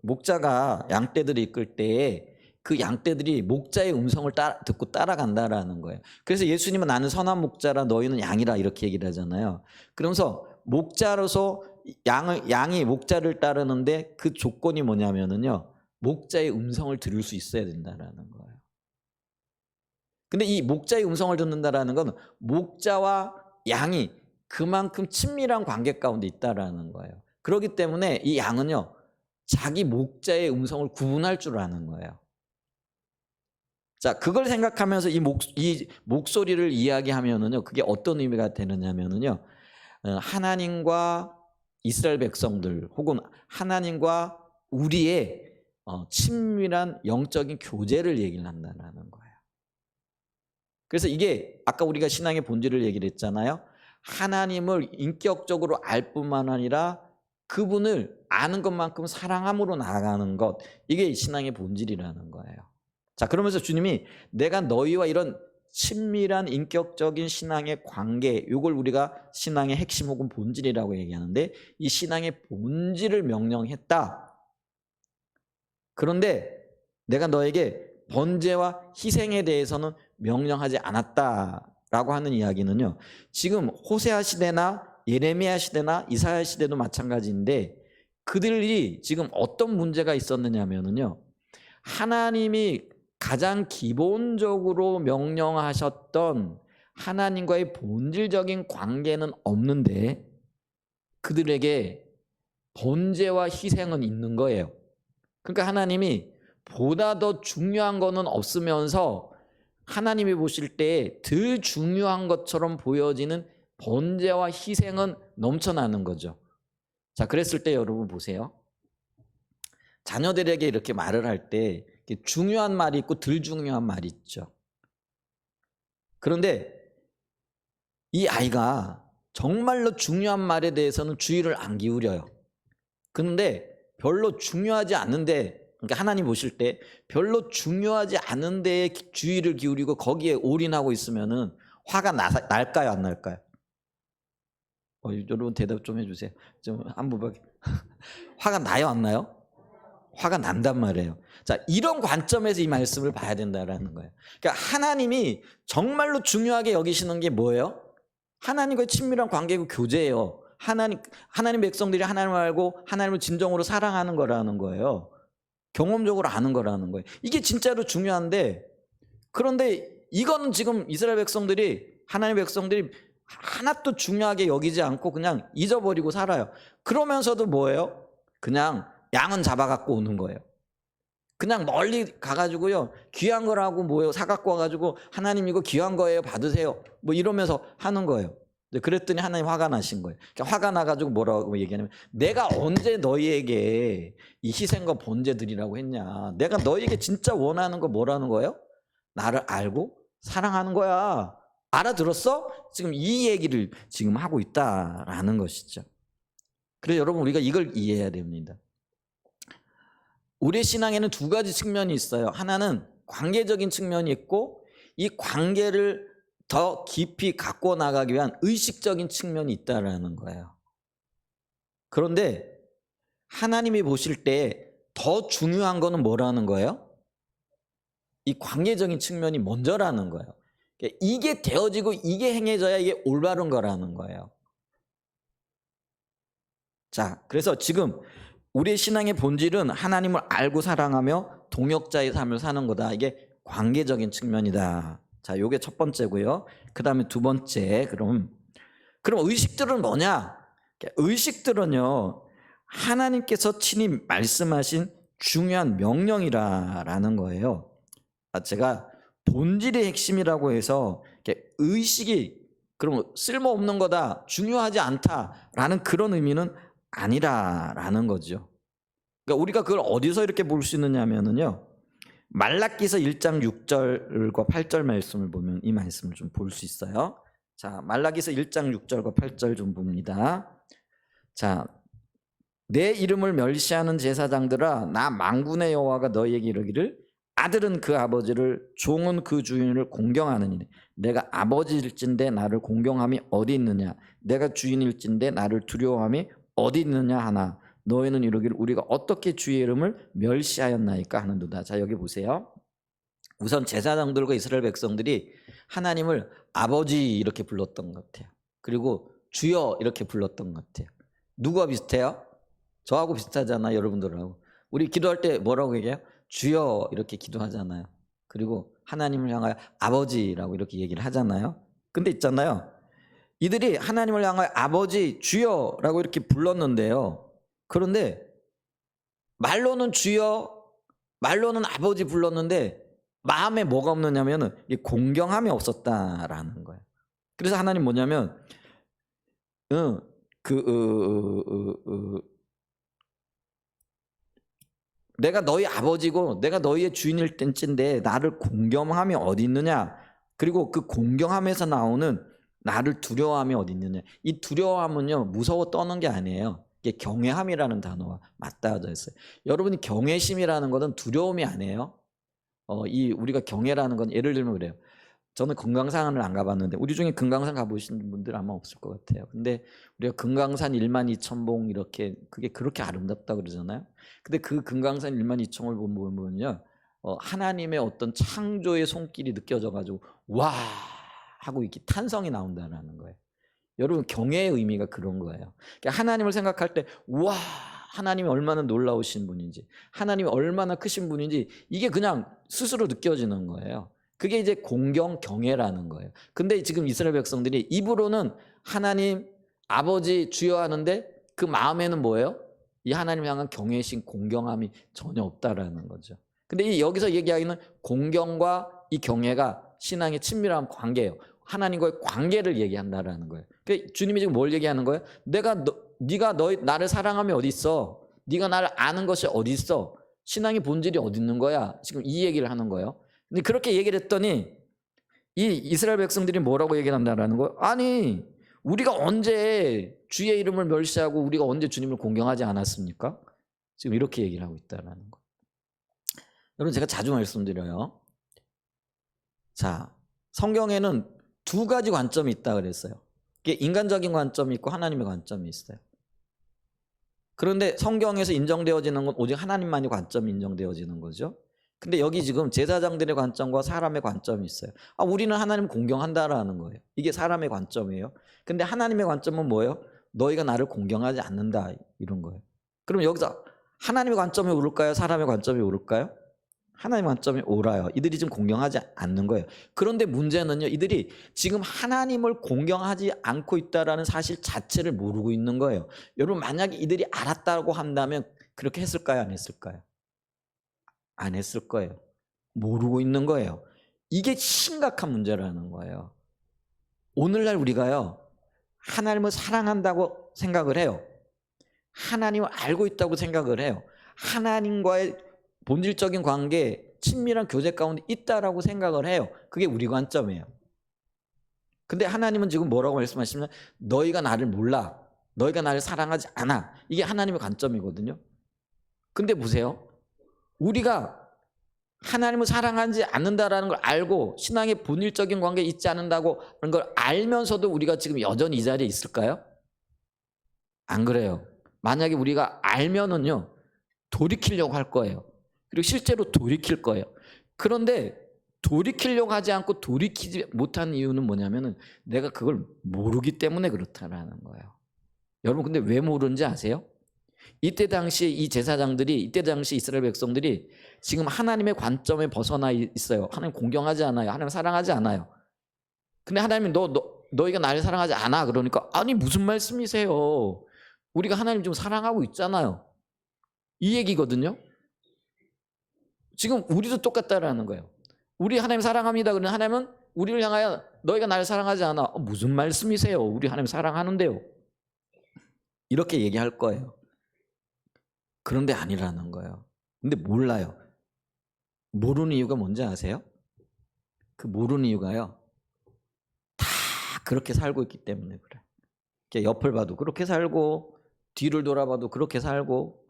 목자가 양떼들을 이끌 때에 그 양떼들이 목자의 음성을 듣고 따라간다라는 거예요. 그래서 예수님은 나는 선한 목자라 너희는 양이라, 이렇게 얘기를 하잖아요. 그러면서 목자로서 양이 목자를 따르는데 그 조건이 뭐냐면은요, 목자의 음성을 들을 수 있어야 된다라는 거예요. 근데 이 목자의 음성을 듣는다라는 건 목자와 양이 그만큼 친밀한 관계 가운데 있다라는 거예요. 그렇기 때문에 이 양은요 자기 목자의 음성을 구분할 줄 아는 거예요. 자, 그걸 생각하면서 이 목소리를 이야기하면은요, 그게 어떤 의미가 되느냐면은요, 하나님과 이스라엘 백성들 혹은 하나님과 우리의 친밀한 영적인 교제를 얘기를 한다는 거예요. 그래서 이게 아까 우리가 신앙의 본질을 얘기를 했잖아요. 하나님을 인격적으로 알 뿐만 아니라 그분을 아는 것만큼 사랑함으로 나아가는 것, 이게 신앙의 본질이라는 거예요. 자, 그러면서 주님이 내가 너희와 이런 친밀한 인격적인 신앙의 관계, 이걸 우리가 신앙의 핵심 혹은 본질이라고 얘기하는데, 이 신앙의 본질을 명령했다. 그런데 내가 너에게 번제와 희생에 대해서는 명령하지 않았다라고 하는 이야기는요, 지금 호세아 시대나 예레미야 시대나 이사야 시대도 마찬가지인데, 그들이 지금 어떤 문제가 있었느냐면요, 하나님이 가장 기본적으로 명령하셨던 하나님과의 본질적인 관계는 없는데 그들에게 번제와 희생은 있는 거예요. 그러니까 하나님이 보다 더 중요한 거는 없으면서 하나님이 보실 때 덜 중요한 것처럼 보여지는 번제와 희생은 넘쳐나는 거죠. 자, 그랬을 때 여러분 보세요. 자녀들에게 이렇게 말을 할 때 중요한 말이 있고 덜 중요한 말이 있죠. 그런데 이 아이가 정말로 중요한 말에 대해서는 주의를 안 기울여요. 그런데 별로 중요하지 않은데, 그러니까 하나님 보실 때 별로 중요하지 않은 데에 주의를 기울이고 거기에 올인하고 있으면은 화가 날까요, 안 날까요? 여러분 대답 좀 해주세요. 좀 한번 화가 나요, 안 나요? 화가 난단 말이에요. 자, 이런 관점에서 이 말씀을 봐야 된다라는 거예요. 그러니까 하나님이 정말로 중요하게 여기시는 게 뭐예요? 하나님과의 친밀한 관계고 교제예요. 하나님 백성들이 하나님을 알고 하나님을 진정으로 사랑하는 거라는 거예요. 경험적으로 아는 거라는 거예요. 이게 진짜로 중요한데, 그런데 이거는 지금 이스라엘 백성들이, 하나님 백성들이 하나도 중요하게 여기지 않고 그냥 잊어버리고 살아요. 그러면서도 뭐예요? 그냥 양은 잡아갖고 오는 거예요. 그냥 멀리 가가지고요, 귀한 거라고 뭐예요, 사갖고 와가지고 하나님 이거 귀한 거예요, 받으세요, 뭐 이러면서 하는 거예요. 그랬더니 하나님 화가 나신 거예요. 그러니까 화가 나가지고 뭐라고 얘기하냐면, 내가 언제 너희에게 이 희생과 번제 드리라고 했냐. 내가 너희에게 진짜 원하는 거 뭐라는 거예요? 나를 알고 사랑하는 거야. 알아들었어? 지금 이 얘기를 지금 하고 있다라는 것이죠. 그래서 여러분, 우리가 이걸 이해해야 됩니다. 우리의 신앙에는 두 가지 측면이 있어요. 하나는 관계적인 측면이 있고, 이 관계를 더 깊이 갖고 나가기 위한 의식적인 측면이 있다라는 거예요. 그런데 하나님이 보실 때 더 중요한 거는 뭐라는 거예요? 이 관계적인 측면이 먼저라는 거예요. 이게 되어지고 이게 행해져야 이게 올바른 거라는 거예요. 자, 그래서 지금 우리의 신앙의 본질은 하나님을 알고 사랑하며 동역자의 삶을 사는 거다. 이게 관계적인 측면이다. 자, 요게 첫 번째고요. 그 다음에 두 번째, 그럼 의식들은 뭐냐? 의식들은요, 하나님께서 친히 말씀하신 중요한 명령이라는 거예요. 제가 본질의 핵심이라고 해서 의식이 그럼 쓸모없는 거다, 중요하지 않다라는 그런 의미는 아니라라는 거죠. 그러니까 우리가 그걸 어디서 이렇게 볼 수 있느냐면요, 말라기서 1장 6절과 8절 말씀을 보면 이 말씀을 좀 볼 수 있어요. 자, 말라기서 1장 6절과 8절 좀 봅니다. 자, 내 이름을 멸시하는 제사장들아, 나 만군의 여호와가 너희에게 이르기를 아들은 그 아버지를, 종은 그 주인을 공경하느니 내가 아버지일진데 나를 공경함이 어디 있느냐, 내가 주인일진데 나를 두려워함이 어디 있느냐 하나 너희는 이르기를 우리가 어떻게 주의 이름을 멸시하였나이까 하는도다. 자, 여기 보세요. 우선 제사장들과 이스라엘 백성들이 하나님을 아버지 이렇게 불렀던 것 같아요. 그리고 주여 이렇게 불렀던 것 같아요. 누구와 비슷해요? 저하고 비슷하잖아요, 여러분들하고. 우리 기도할 때 뭐라고 얘기해요? 주여 이렇게 기도하잖아요. 그리고 하나님을 향하여 아버지라고 이렇게 얘기를 하잖아요. 근데 있잖아요, 이들이 하나님을 향하여 아버지, 주여라고 이렇게 불렀는데요, 그런데 말로는 주여, 말로는 아버지 불렀는데 마음에 뭐가 없느냐면 공경함이 없었다라는 거예요. 그래서 하나님 뭐냐면 내가 너희 아버지고 내가 너희의 주인일 텐데 나를 공경함이 어디 있느냐, 그리고 그 공경함에서 나오는 나를 두려워함이 어디 있느냐. 이 두려워함은요, 무서워 떠는 게 아니에요. 이게 경외함이라는 단어와 맞닿아져 있어요. 여러분이 경외심이라는 것은 두려움이 아니에요. 이 우리가 경외라는 건 예를 들면 그래요. 저는 금강산을 안 가봤는데 우리 중에 금강산 가보신 분들 아마 없을 것 같아요. 근데 우리가 금강산 12,000봉 이렇게 그게 그렇게 아름답다 그러잖아요. 근데 그 금강산 12,000봉을 보면요, 하나님의 어떤 창조의 손길이 느껴져가지고 와 하고 이렇게 탄성이 나온다는 거예요. 여러분, 경외의 의미가 그런 거예요. 그러니까 하나님을 생각할 때 와, 하나님이 얼마나 놀라우신 분인지, 하나님이 얼마나 크신 분인지 이게 그냥 스스로 느껴지는 거예요. 그게 이제 공경, 경외라는 거예요. 근데 지금 이스라엘 백성들이 입으로는 하나님, 아버지, 주여 하는데 그 마음에는 뭐예요? 이 하나님 향한 경외심, 공경함이 전혀 없다라는 거죠. 근데 여기서 얘기하기는 공경과 이 경외가 신앙의 친밀한 관계예요. 하나님과의 관계를 얘기한다라는 거예요. 그러니까 주님이 지금 뭘 얘기하는 거예요? 네가 나를 사랑하면 어디 있어? 네가 나를 아는 것이 어디 있어? 신앙의 본질이 어디 있는 거야? 지금 이 얘기를 하는 거예요. 근데 그렇게 얘기를 했더니 이 이스라엘 백성들이 뭐라고 얘기를 한다라는 거예요? 아니, 우리가 언제 주의 이름을 멸시하고 우리가 언제 주님을 공경하지 않았습니까? 지금 이렇게 얘기를 하고 있다라는 거. 여러분, 제가 자주 말씀드려요. 자, 성경에는 두 가지 관점이 있다 그랬어요. 이게 인간적인 관점이 있고 하나님의 관점이 있어요. 그런데 성경에서 인정되어지는 건 오직 하나님만의 관점이 인정되어지는 거죠. 근데 여기 지금 제사장들의 관점과 사람의 관점이 있어요. 우리는 하나님을 공경한다라는 거예요. 이게 사람의 관점이에요. 근데 하나님의 관점은 뭐예요? 너희가 나를 공경하지 않는다, 이런 거예요. 그럼 여기서 하나님의 관점이 옳을까요? 사람의 관점이 옳을까요? 하나님의 관점이 옳아요. 이들이 지금 공경하지 않는 거예요. 그런데 문제는요, 이들이 지금 하나님을 공경하지 않고 있다는 사실 자체를 모르고 있는 거예요. 여러분, 만약에 이들이 알았다고 한다면 그렇게 했을까요? 안 했을까요? 안 했을 거예요. 모르고 있는 거예요. 이게 심각한 문제라는 거예요. 오늘날 우리가요, 하나님을 사랑한다고 생각을 해요. 하나님을 알고 있다고 생각을 해요. 하나님과의 본질적인 관계, 친밀한 교제 가운데 있다라고 생각을 해요. 그게 우리 관점이에요. 근데 하나님은 지금 뭐라고 말씀하시면 너희가 나를 몰라, 너희가 나를 사랑하지 않아, 이게 하나님의 관점이거든요. 근데 보세요, 우리가 하나님을 사랑하지 않는다라는 걸 알고 신앙의 본질적인 관계에 있지 않는다고 하는 걸 알면서도 우리가 지금 여전히 이 자리에 있을까요? 안 그래요. 만약에 우리가 알면은요, 돌이키려고 할 거예요. 그리고 실제로 돌이킬 거예요. 그런데 돌이키려고 하지 않고 돌이키지 못한 이유는 뭐냐면은 내가 그걸 모르기 때문에 그렇다라는 거예요. 여러분, 근데 왜 모르는지 아세요? 이때 당시 이 제사장들이, 이때 당시 이스라엘 백성들이 지금 하나님의 관점에 벗어나 있어요. 하나님 공경하지 않아요. 하나님 사랑하지 않아요. 근데 하나님이 너희가 나를 사랑하지 않아. 그러니까 아니 무슨 말씀이세요? 우리가 하나님 좀 사랑하고 있잖아요. 이 얘기거든요. 지금 우리도 똑같다라는 거예요. 우리 하나님 사랑합니다. 그러면 하나님은 우리를 향하여 너희가 나를 사랑하지 않아. 무슨 말씀이세요? 우리 하나님 사랑하는데요. 이렇게 얘기할 거예요. 그런데 아니라는 거예요. 근데 몰라요. 모르는 이유가 뭔지 아세요? 그 모르는 이유가요. 다 그렇게 살고 있기 때문에 그래. 옆을 봐도 그렇게 살고 뒤를 돌아봐도 그렇게 살고,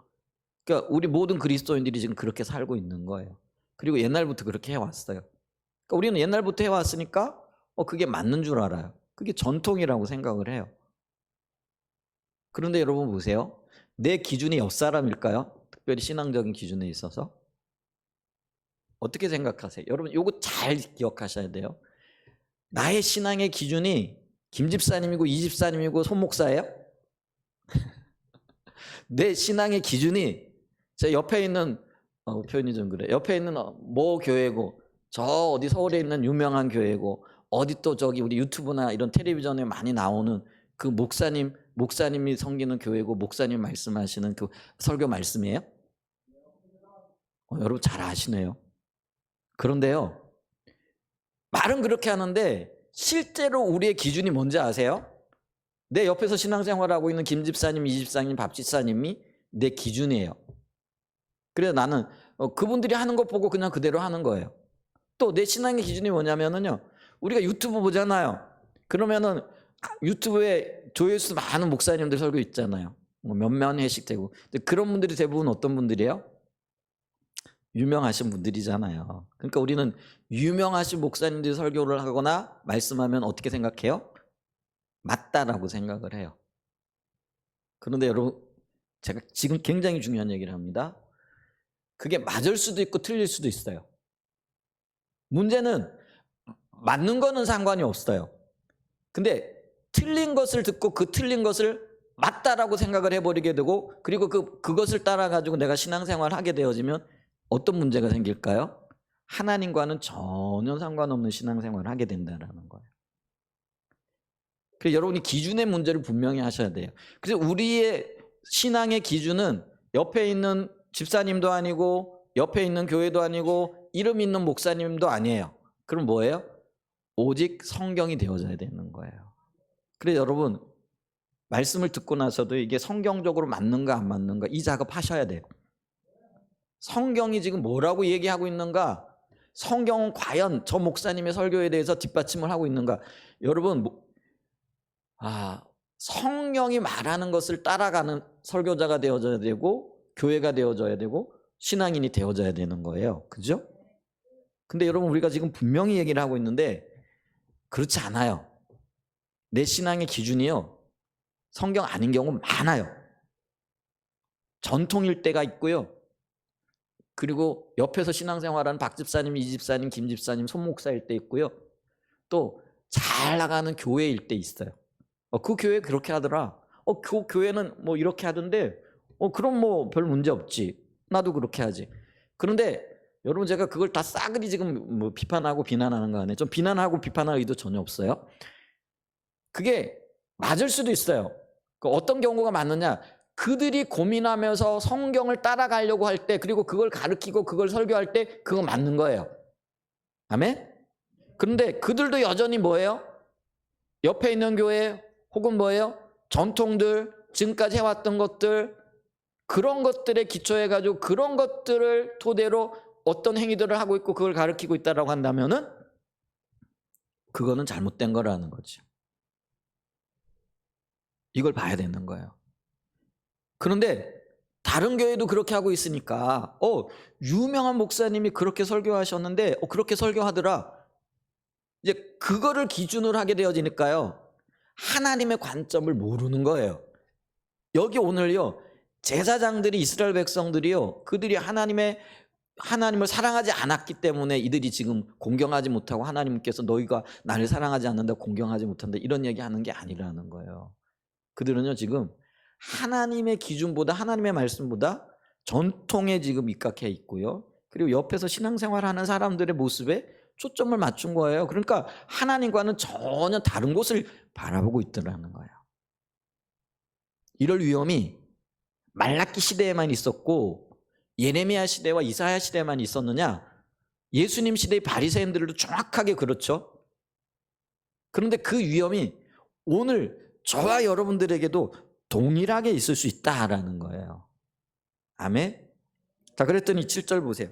그러니까 우리 모든 그리스도인들이 지금 그렇게 살고 있는 거예요. 그리고 옛날부터 그렇게 해왔어요. 그러니까 우리는 옛날부터 해왔으니까 그게 맞는 줄 알아요. 그게 전통이라고 생각을 해요. 그런데 여러분 보세요. 내 기준이 옆 사람일까요? 특별히 신앙적인 기준에 있어서 어떻게 생각하세요? 여러분 이거 잘 기억하셔야 돼요. 나의 신앙의 기준이 김 집사님이고 이 집사님이고 손 목사예요? 내 신앙의 기준이 제 옆에 있는 표현이 좀 그래. 옆에 있는 뭐 교회고 저 어디 서울에 있는 유명한 교회고 어디 또 저기 우리 유튜브나 이런 텔레비전에 많이 나오는 그 목사님이 섬기는 교회고 목사님 말씀하시는 그 설교 말씀이에요? 여러분 잘 아시네요. 그런데요, 말은 그렇게 하는데 실제로 우리의 기준이 뭔지 아세요? 내 옆에서 신앙생활하고 있는 김 집사님, 이 집사님, 밥 집사님이 내 기준이에요. 그래서 나는 그분들이 하는 것 보고 그냥 그대로 하는 거예요. 또 내 신앙의 기준이 뭐냐면요, 우리가 유튜브 보잖아요. 그러면은 유튜브에 조회수 많은 목사님들 설교 있잖아요. 뭐 몇만 회씩 되고. 그런 분들이 대부분 어떤 분들이에요? 유명하신 분들이잖아요. 그러니까 우리는 유명하신 목사님들이 설교를 하거나 말씀하면 어떻게 생각해요? 맞다라고 생각을 해요. 그런데 여러분, 제가 지금 굉장히 중요한 얘기를 합니다. 그게 맞을 수도 있고 틀릴 수도 있어요. 문제는 맞는 거는 상관이 없어요. 근데 틀린 것을 듣고 그 틀린 것을 맞다라고 생각을 해버리게 되고, 그리고 그것을 따라가지고 내가 신앙생활을 하게 되어지면 어떤 문제가 생길까요? 하나님과는 전혀 상관없는 신앙생활을 하게 된다는 거예요. 그래서 여러분이 기준의 문제를 분명히 하셔야 돼요. 그래서 우리의 신앙의 기준은 옆에 있는 집사님도 아니고 옆에 있는 교회도 아니고 이름 있는 목사님도 아니에요. 그럼 뭐예요? 오직 성경이 되어져야 되는 거예요. 그래서 여러분 말씀을 듣고 나서도 이게 성경적으로 맞는가 안 맞는가 이 작업 하셔야 돼요. 성경이 지금 뭐라고 얘기하고 있는가? 성경은 과연 저 목사님의 설교에 대해서 뒷받침을 하고 있는가? 여러분 성경이 말하는 것을 따라가는 설교자가 되어져야 되고 교회가 되어져야 되고 신앙인이 되어져야 되는 거예요. 그죠? 근데 여러분 우리가 지금 분명히 얘기를 하고 있는데 그렇지 않아요. 내 신앙의 기준이요, 성경 아닌 경우 많아요. 전통일 때가 있고요. 그리고 옆에서 신앙생활하는 박 집사님, 이 집사님, 김 집사님, 손 목사일 때 있고요. 또 잘 나가는 교회일 때 있어요. 그 교회 그렇게 하더라. 그 교회는 뭐 이렇게 하던데 그럼 뭐 별 문제 없지. 나도 그렇게 하지. 그런데 여러분 제가 그걸 다 싸그리 지금 뭐 비판하고 비난하는 거 아니에요. 좀 비난하고 비판할 의도 전혀 없어요. 그게 맞을 수도 있어요. 어떤 경우가 맞느냐? 그들이 고민하면서 성경을 따라가려고 할 때, 그리고 그걸 가르치고 그걸 설교할 때 그거 맞는 거예요. 아멘? 그런데 그들도 여전히 뭐예요? 옆에 있는 교회 혹은 뭐예요? 전통들, 지금까지 해왔던 것들, 그런 것들에 기초해가지고 그런 것들을 토대로 어떤 행위들을 하고 있고 그걸 가르치고 있다라고 한다면은 그거는 잘못된 거라는 거죠. 이걸 봐야 되는 거예요. 그런데 다른 교회도 그렇게 하고 있으니까 유명한 목사님이 그렇게 설교하셨는데 그렇게 설교하더라. 이제 그거를 기준으로 하게 되어지니까요, 하나님의 관점을 모르는 거예요. 여기 오늘요, 제사장들이, 이스라엘 백성들이요, 그들이 하나님을 사랑하지 않았기 때문에 이들이 지금 공경하지 못하고 하나님께서 너희가 나를 사랑하지 않는다, 공경하지 못한다, 이런 얘기하는 게 아니라는 거예요. 그들은요 지금 하나님의 기준보다, 하나님의 말씀보다 전통에 지금 입각해 있고요. 그리고 옆에서 신앙생활하는 사람들의 모습에 초점을 맞춘 거예요. 그러니까 하나님과는 전혀 다른 곳을 바라보고 있더라는 거예요. 이럴 위험이 말라기 시대에만 있었고 예레미야 시대와 이사야 시대에만 있었느냐? 예수님 시대의 바리새인들도 정확하게 그렇죠. 그런데 그 위험이 오늘 저와 여러분들에게도 동일하게 있을 수 있다라는 거예요. 아멘. 자, 그랬더니 7절 보세요.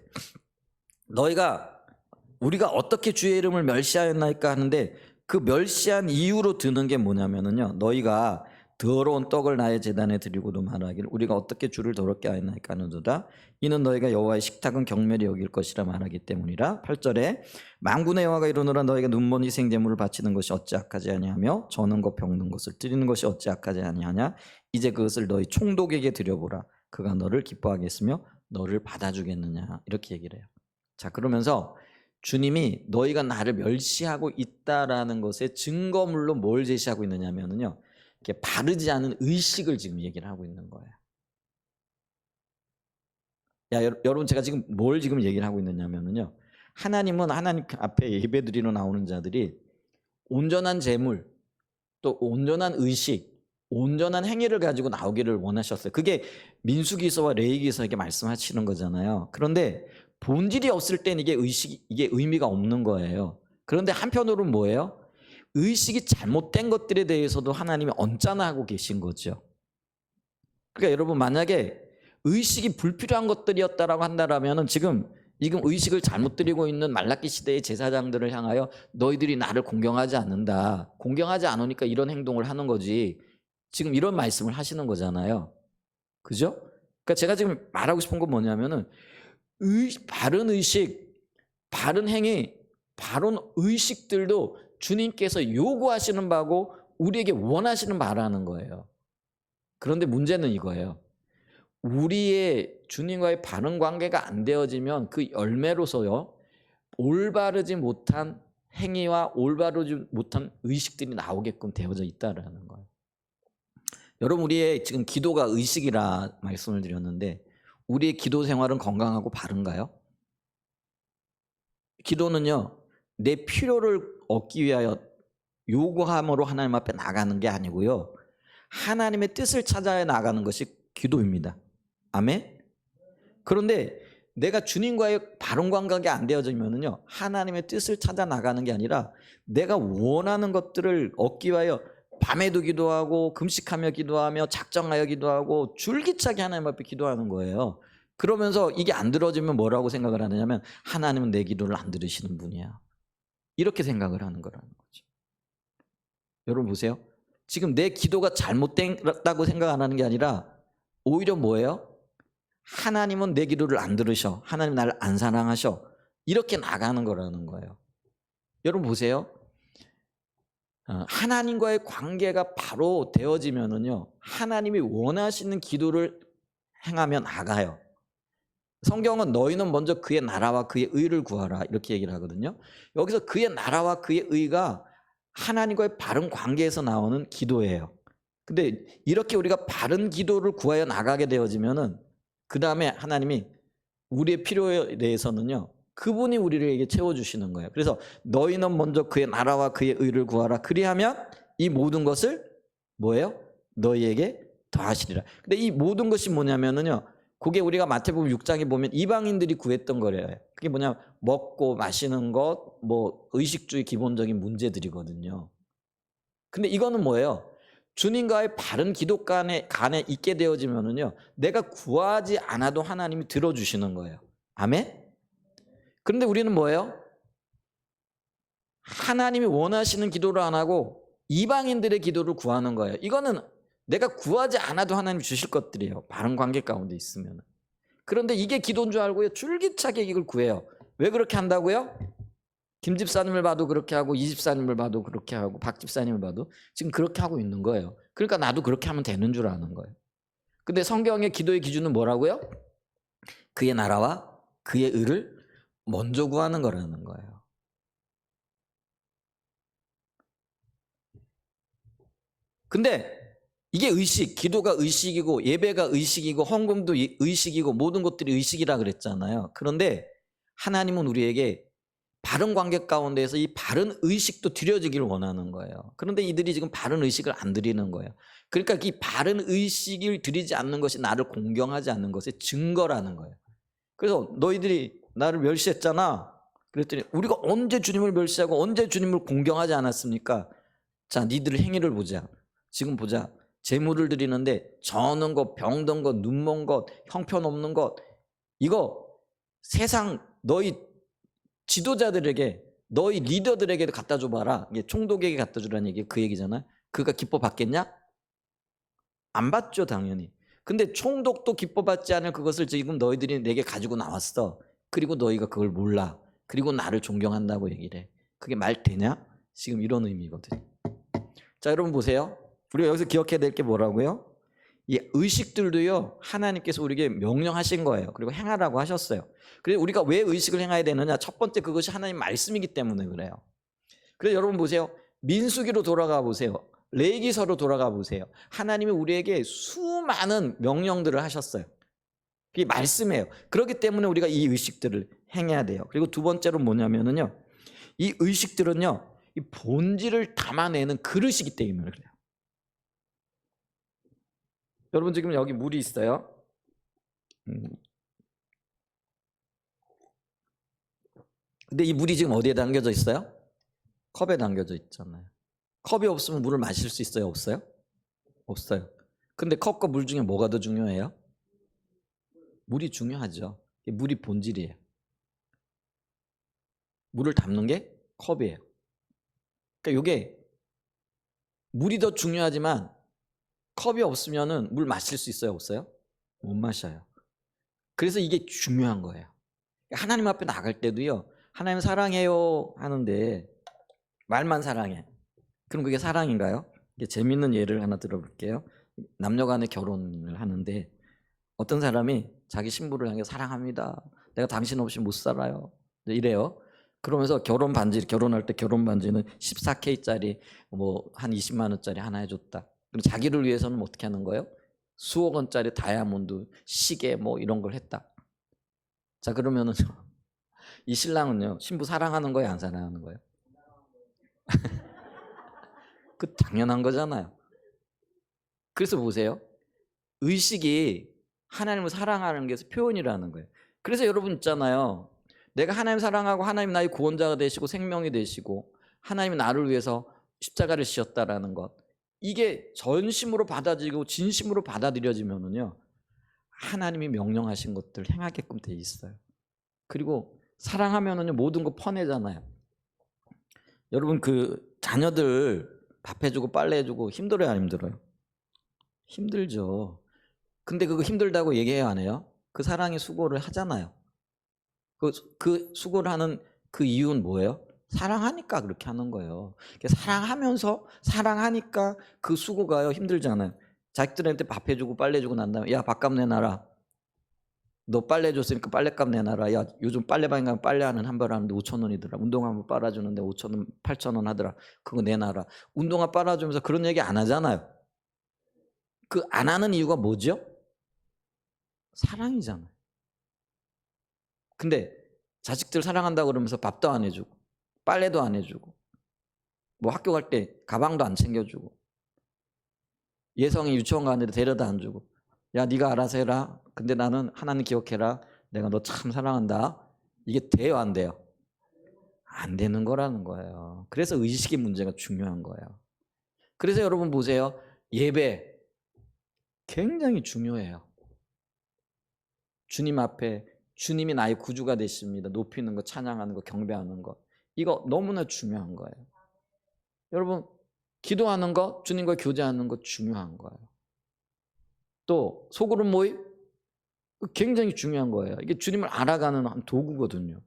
우리가 어떻게 주의 이름을 멸시하였나이까 하는데, 그 멸시한 이유로 드는 게 뭐냐면은요, 너희가 더러운 떡을 나의 제단에 드리고도 말하기를 우리가 어떻게 주를 더럽게 하였나이까 하는도다. 이는 너희가 여호와의 식탁은 경멸히 여길 것이라 말하기 때문이라. 8절에 만군의 여호와가 이르노라 너희가 눈먼 희생 제물을 바치는 것이 어찌 악하지 아니하며 저는 것 병든 것을 드리는 것이 어찌 악하지 아니하냐. 이제 그것을 너희 총독에게 드려보라. 그가 너를 기뻐하겠으며 너를 받아주겠느냐. 이렇게 얘기를 해요. 자, 그러면서 주님이 너희가 나를 멸시하고 있다라는 것의 증거물로 뭘 제시하고 있느냐면요, 이렇게 바르지 않은 의식을 지금 얘기를 하고 있는 거예요. 여러분, 제가 지금 뭘 지금 얘기를 하고 있느냐면요, 하나님은 하나님 앞에 예배드리러 나오는 자들이 온전한 재물, 또 온전한 의식, 온전한 행위를 가지고 나오기를 원하셨어요. 그게 민수기서와 레위기서에게 말씀하시는 거잖아요. 그런데 본질이 없을 땐 이게 의미가 없는 거예요. 그런데 한편으로는 뭐예요? 의식이 잘못된 것들에 대해서도 하나님이 언짢아하고 계신 거죠. 그러니까 여러분, 만약에 의식이 불필요한 것들이었다라고 한다라면 지금 의식을 잘못 드리고 있는 말라기 시대의 제사장들을 향하여 너희들이 나를 공경하지 않는다. 공경하지 않으니까 이런 행동을 하는 거지. 지금 이런 말씀을 하시는 거잖아요. 그죠? 그러니까 제가 지금 말하고 싶은 건 뭐냐면은 바른 의식, 바른 행위, 바른 의식들도 주님께서 요구하시는 바고 우리에게 원하시는 바라는 거예요. 그런데 문제는 이거예요. 우리의 주님과의 바른 관계가 안 되어지면 그 열매로서요, 올바르지 못한 행위와 올바르지 못한 의식들이 나오게끔 되어져 있다라는 거예요. 여러분, 우리의 지금 기도가 의식이라 말씀을 드렸는데 우리의 기도 생활은 건강하고 바른가요? 기도는요, 내 필요를 얻기 위하여 요구함으로 하나님 앞에 나가는 게 아니고요, 하나님의 뜻을 찾아 나가는 것이 기도입니다. 아멘? 그런데 내가 주님과의 바른 관계가 안 되어지면요, 하나님의 뜻을 찾아 나가는 게 아니라 내가 원하는 것들을 얻기 위하여 밤에도 기도하고 금식하며 기도하며 작정하여 기도하고 줄기차게 하나님 앞에 기도하는 거예요. 그러면서 이게 안 들어지면 뭐라고 생각을 하느냐면 하나님은 내 기도를 안 들으시는 분이야, 이렇게 생각을 하는 거라는 거죠. 여러분 보세요. 지금 내 기도가 잘못됐다고 생각 안 하는 게 아니라 오히려 뭐예요? 하나님은 내 기도를 안 들으셔, 하나님 나를 안 사랑하셔, 이렇게 나가는 거라는 거예요. 여러분 보세요. 하나님과의 관계가 바로 되어지면은요, 하나님이 원하시는 기도를 행하며 나가요. 성경은 너희는 먼저 그의 나라와 그의 의를 구하라, 이렇게 얘기를 하거든요. 여기서 그의 나라와 그의 의가 하나님과의 바른 관계에서 나오는 기도예요. 근데 이렇게 우리가 바른 기도를 구하여 나가게 되어지면은 그 다음에 하나님이 우리의 필요에 대해서는요, 그분이 우리에게 채워주시는 거예요. 그래서 너희는 먼저 그의 나라와 그의 의를 구하라. 그리하면 이 모든 것을 뭐예요? 너희에게 더하시리라. 근데 이 모든 것이 뭐냐면은요, 그게 우리가 마태복음 6장에 보면 이방인들이 구했던 거래요. 그게 뭐냐, 먹고 마시는 것, 뭐 의식주의 기본적인 문제들이거든요. 근데 이거는 뭐예요? 주님과의 바른 기도 간에 있게 되어지면은요, 내가 구하지 않아도 하나님이 들어주시는 거예요. 아멘? 그런데 우리는 뭐예요? 하나님이 원하시는 기도를 안 하고 이방인들의 기도를 구하는 거예요. 이거는 내가 구하지 않아도 하나님 주실 것들이에요, 바른 관계 가운데 있으면. 그런데 이게 기도인 줄 알고요, 줄기차게 이걸 구해요. 왜 그렇게 한다고요? 김 집사님을 봐도 그렇게 하고, 이 집사님을 봐도 그렇게 하고, 박 집사님을 봐도 지금 그렇게 하고 있는 거예요. 그러니까 나도 그렇게 하면 되는 줄 아는 거예요. 근데 성경의 기도의 기준은 뭐라고요? 그의 나라와 그의 의를 먼저 구하는 거라는 거예요. 근데 이게 의식, 기도가 의식이고 예배가 의식이고 헌금도 의식이고 모든 것들이 의식이라 그랬잖아요. 그런데 하나님은 우리에게 바른 관계 가운데에서 이 바른 의식도 드려지기를 원하는 거예요. 그런데 이들이 지금 바른 의식을 안 드리는 거예요. 그러니까 이 바른 의식을 드리지 않는 것이 나를 공경하지 않는 것의 증거라는 거예요. 그래서 너희들이 나를 멸시했잖아. 그랬더니 우리가 언제 주님을 멸시하고 언제 주님을 공경하지 않았습니까? 자, 니들 행위를 보자. 지금 보자. 제물을 드리는데 저는 것, 병든 것, 눈먼 것, 형편없는 것, 이거 세상 너희 지도자들에게, 너희 리더들에게도 갖다 줘봐라. 이게 총독에게 갖다 주라는 얘기, 그 얘기잖아요. 그가 기뻐 받겠냐? 안 받죠, 당연히. 근데 총독도 기뻐 받지 않을 그것을 지금 너희들이 내게 가지고 나왔어. 그리고 너희가 그걸 몰라. 그리고 나를 존경한다고 얘기를 해. 그게 말 되냐? 지금 이런 의미거든요. 자, 여러분 보세요. 우리가 여기서 기억해야 될 게 뭐라고요? 이 의식들도요, 하나님께서 우리에게 명령하신 거예요. 그리고 행하라고 하셨어요. 그래서 우리가 왜 의식을 행해야 되느냐? 첫 번째, 그것이 하나님 말씀이기 때문에 그래요. 그래서 여러분 보세요. 민수기로 돌아가 보세요. 레위기서로 돌아가 보세요. 하나님이 우리에게 수많은 명령들을 하셨어요. 그게 말씀이에요. 그렇기 때문에 우리가 이 의식들을 행해야 돼요. 그리고 두 번째로 뭐냐면요, 이 의식들은요, 이 본질을 담아내는 그릇이기 때문에 그래요. 여러분 지금 여기 물이 있어요. 근데 이 물이 지금 어디에 담겨져 있어요? 컵에 담겨져 있잖아요. 컵이 없으면 물을 마실 수 있어요? 없어요? 없어요. 근데 컵과 물 중에 뭐가 더 중요해요? 물이 중요하죠. 물이 본질이에요. 물을 담는 게 컵이에요. 그러니까 이게 물이 더 중요하지만 컵이 없으면은 물 마실 수 있어요? 없어요? 못 마셔요. 그래서 이게 중요한 거예요. 하나님 앞에 나갈 때도요, 하나님 사랑해요 하는데 말만 사랑해. 그럼 그게 사랑인가요? 재밌는 예를 하나 들어볼게요. 남녀간의 결혼을 하는데 어떤 사람이 자기 신부를 향해 사랑합니다. 내가 당신 없이 못 살아요. 이래요. 그러면서 결혼할 때 결혼 반지는 14K짜리 뭐 한 20만 원짜리 하나 해줬다. 그럼 자기를 위해서는 어떻게 하는 거예요? 수억 원짜리 다이아몬드, 시계 뭐 이런 걸 했다. 자, 그러면은 이 신랑은요, 신부 사랑하는 거예요, 안 사랑하는 거예요? 그 당연한 거잖아요. 그래서 보세요. 의식이 하나님을 사랑하는 게 표현이라는 거예요. 그래서 여러분 있잖아요. 내가 하나님 사랑하고 하나님 나의 구원자가 되시고 생명이 되시고 하나님이 나를 위해서 십자가를 지셨다라는 것, 이게 전심으로 받아들이고 진심으로 받아들여지면은요, 하나님이 명령하신 것들 행하게끔 돼 있어요. 그리고 사랑하면은요, 모든 거 퍼내잖아요. 여러분 그 자녀들 밥 해주고 빨래 해주고 힘들어요, 안 힘들어요? 힘들죠. 근데 그거 힘들다고 얘기해요, 안 해요? 그 사랑의 수고를 하잖아요. 그 수고를 하는 그 이유는 뭐예요? 사랑하니까 그렇게 하는 거예요. 사랑하니까 그 수고가요, 힘들잖아요. 자식들한테 밥 해주고 빨래 해주고 난 다음에 야, 밥값 내놔라. 너 빨래 줬으니까 빨래값 내놔라. 야, 요즘 빨래방에 가면 빨래하는 한 벌 하는데 5,000원이더라. 운동화 한번 빨아주는데 5,000원, 8,000원 하더라. 그거 내놔라. 운동화 빨아주면서 그런 얘기 안 하잖아요. 그 안 하는 이유가 뭐죠? 사랑이잖아요. 근데 자식들 사랑한다고 그러면서 밥도 안 해주고 빨래도 안 해주고 뭐 학교 갈 때 가방도 안 챙겨주고 예성이 유치원 가는데 데려다 안 주고 야, 네가 알아서 해라. 근데 나는 하나님 기억해라. 내가 너 참 사랑한다. 이게 돼요, 안 돼요? 안 되는 거라는 거예요. 그래서 의식의 문제가 중요한 거예요. 그래서 여러분 보세요. 예배 굉장히 중요해요. 주님 앞에 주님이 나의 구주가 되십니다. 높이는 거, 찬양하는 거, 경배하는 거, 이거 너무나 중요한 거예요. 여러분 기도하는 거, 주님과 교제하는 거 중요한 거예요. 또 소그룹 모임 굉장히 중요한 거예요. 이게 주님을 알아가는 한 도구거든요.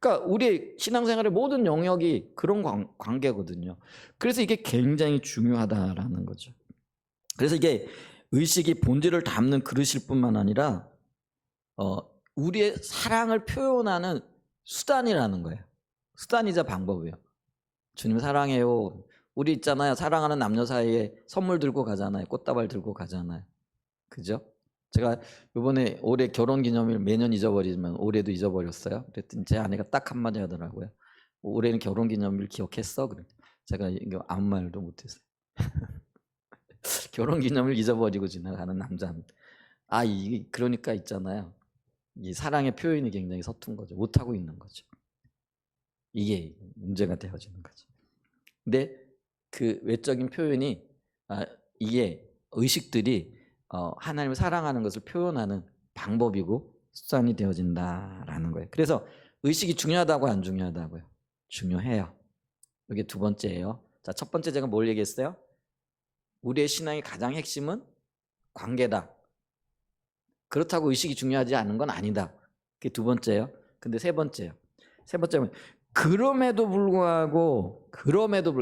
그러니까 우리의 신앙생활의 모든 영역이 그런 관계거든요. 그래서 이게 굉장히 중요하다라는 거죠. 그래서 이게 의식이 본질을 담는 그릇일 뿐만 아니라 우리의 사랑을 표현하는 수단이라는 거예요. 수단이자 방법이에요. 주님 사랑해요. 우리 있잖아요. 사랑하는 남녀 사이에 선물 들고 가잖아요. 꽃다발 들고 가잖아요. 그죠? 제가 이번에 올해 결혼기념일 매년 잊어버리지만 올해도 잊어버렸어요. 그랬더니 제 아내가 딱 한마디 하더라고요. 올해는 결혼기념일 기억했어? 그래. 제가 이거 아무 말도 못했어요. 결혼기념일 잊어버리고 지나가는 남자입니다. 이게 그러니까 있잖아요. 이 사랑의 표현이 굉장히 서툰 거죠. 못하고 있는 거죠. 이게 문제가 되어지는 거죠. 근데 그 외적인 표현이 이게 의식들이 하나님을 사랑하는 것을 표현하는 방법이고 수단이 되어진다라는 거예요. 그래서 의식이 중요하다고 안 중요하다고요? 중요해요. 이게 두 번째예요. 자, 첫 번째 제가 뭘 얘기했어요? 우리의 신앙의 가장 핵심은 관계다. 그렇다고 의식이 중요하지 않은 건 아니다. 그게 두 번째예요. 근데 세 번째는 그럼에도 불구하고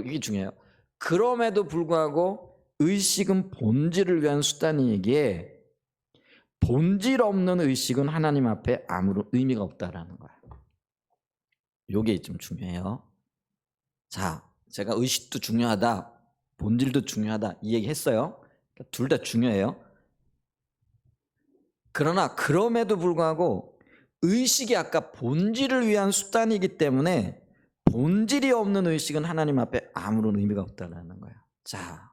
이게 중요해요. 그럼에도 불구하고 의식은 본질을 위한 수단이기에 본질 없는 의식은 하나님 앞에 아무런 의미가 없다라는 거예요. 이게 좀 중요해요. 자, 제가 의식도 중요하다, 본질도 중요하다 이 얘기 했어요. 둘 다 중요해요. 그러나 그럼에도 불구하고 의식이 아까 본질을 위한 수단이기 때문에 본질이 없는 의식은 하나님 앞에 아무런 의미가 없다는 거예요. 자,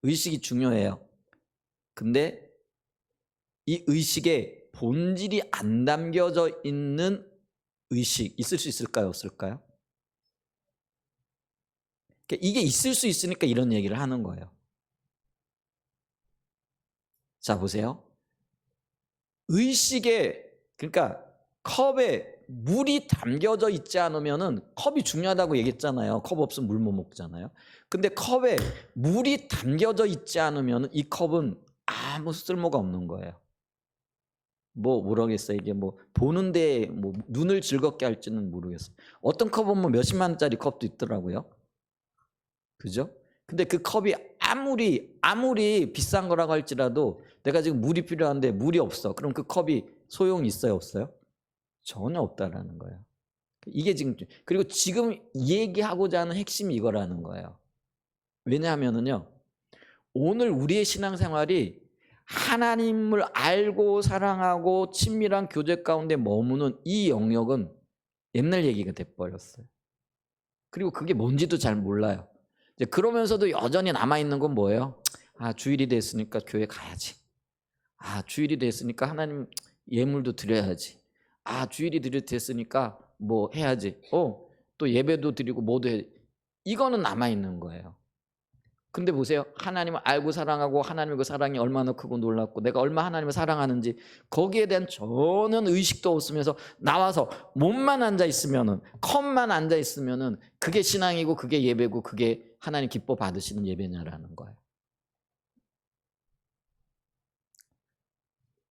의식이 중요해요. 근데 이 의식에 본질이 안 담겨져 있는 의식 있을 수 있을까요? 없을까요? 이게 있을 수 있으니까 이런 얘기를 하는 거예요. 자, 보세요. 의식에, 그러니까 컵에 물이 담겨져 있지 않으면은 컵이 중요하다고 얘기했잖아요. 컵 없으면 물 못 먹잖아요. 근데 컵에 물이 담겨져 있지 않으면 이 컵은 아무 쓸모가 없는 거예요. 모르겠어요. 이게 보는데 눈을 즐겁게 할지는 모르겠어요. 어떤 컵은 몇십만 원짜리 컵도 있더라고요. 그죠? 근데 그 컵이 아무리 비싼 거라고 할지라도 내가 지금 물이 필요한데 물이 없어. 그럼 그 컵이 소용이 있어요, 없어요? 전혀 없다라는 거예요. 이게 그리고 지금 얘기하고자 하는 핵심이 이거라는 거예요. 왜냐하면은요, 오늘 우리의 신앙생활이 하나님을 알고 사랑하고 친밀한 교제 가운데 머무는 이 영역은 옛날 얘기가 돼버렸어요. 그리고 그게 뭔지도 잘 몰라요. 이제 그러면서도 여전히 남아있는 건 뭐예요? 주일이 됐으니까 교회 가야지. 주일이 됐으니까 하나님 예물도 드려야지. 주일이 됐으니까 해야지. 또 예배도 드리고 뭐도 해야지. 이거는 남아있는 거예요. 근데 보세요. 하나님을 알고 사랑하고 하나님의 그 사랑이 얼마나 크고 놀랍고 내가 얼마나 하나님을 사랑하는지 거기에 대한 전혀 의식도 없으면서 나와서 몸만 앉아있으면은, 컵만 앉아있으면은 그게 신앙이고 그게 예배고 그게 하나님 기뻐 받으시는 예배냐라는 거예요.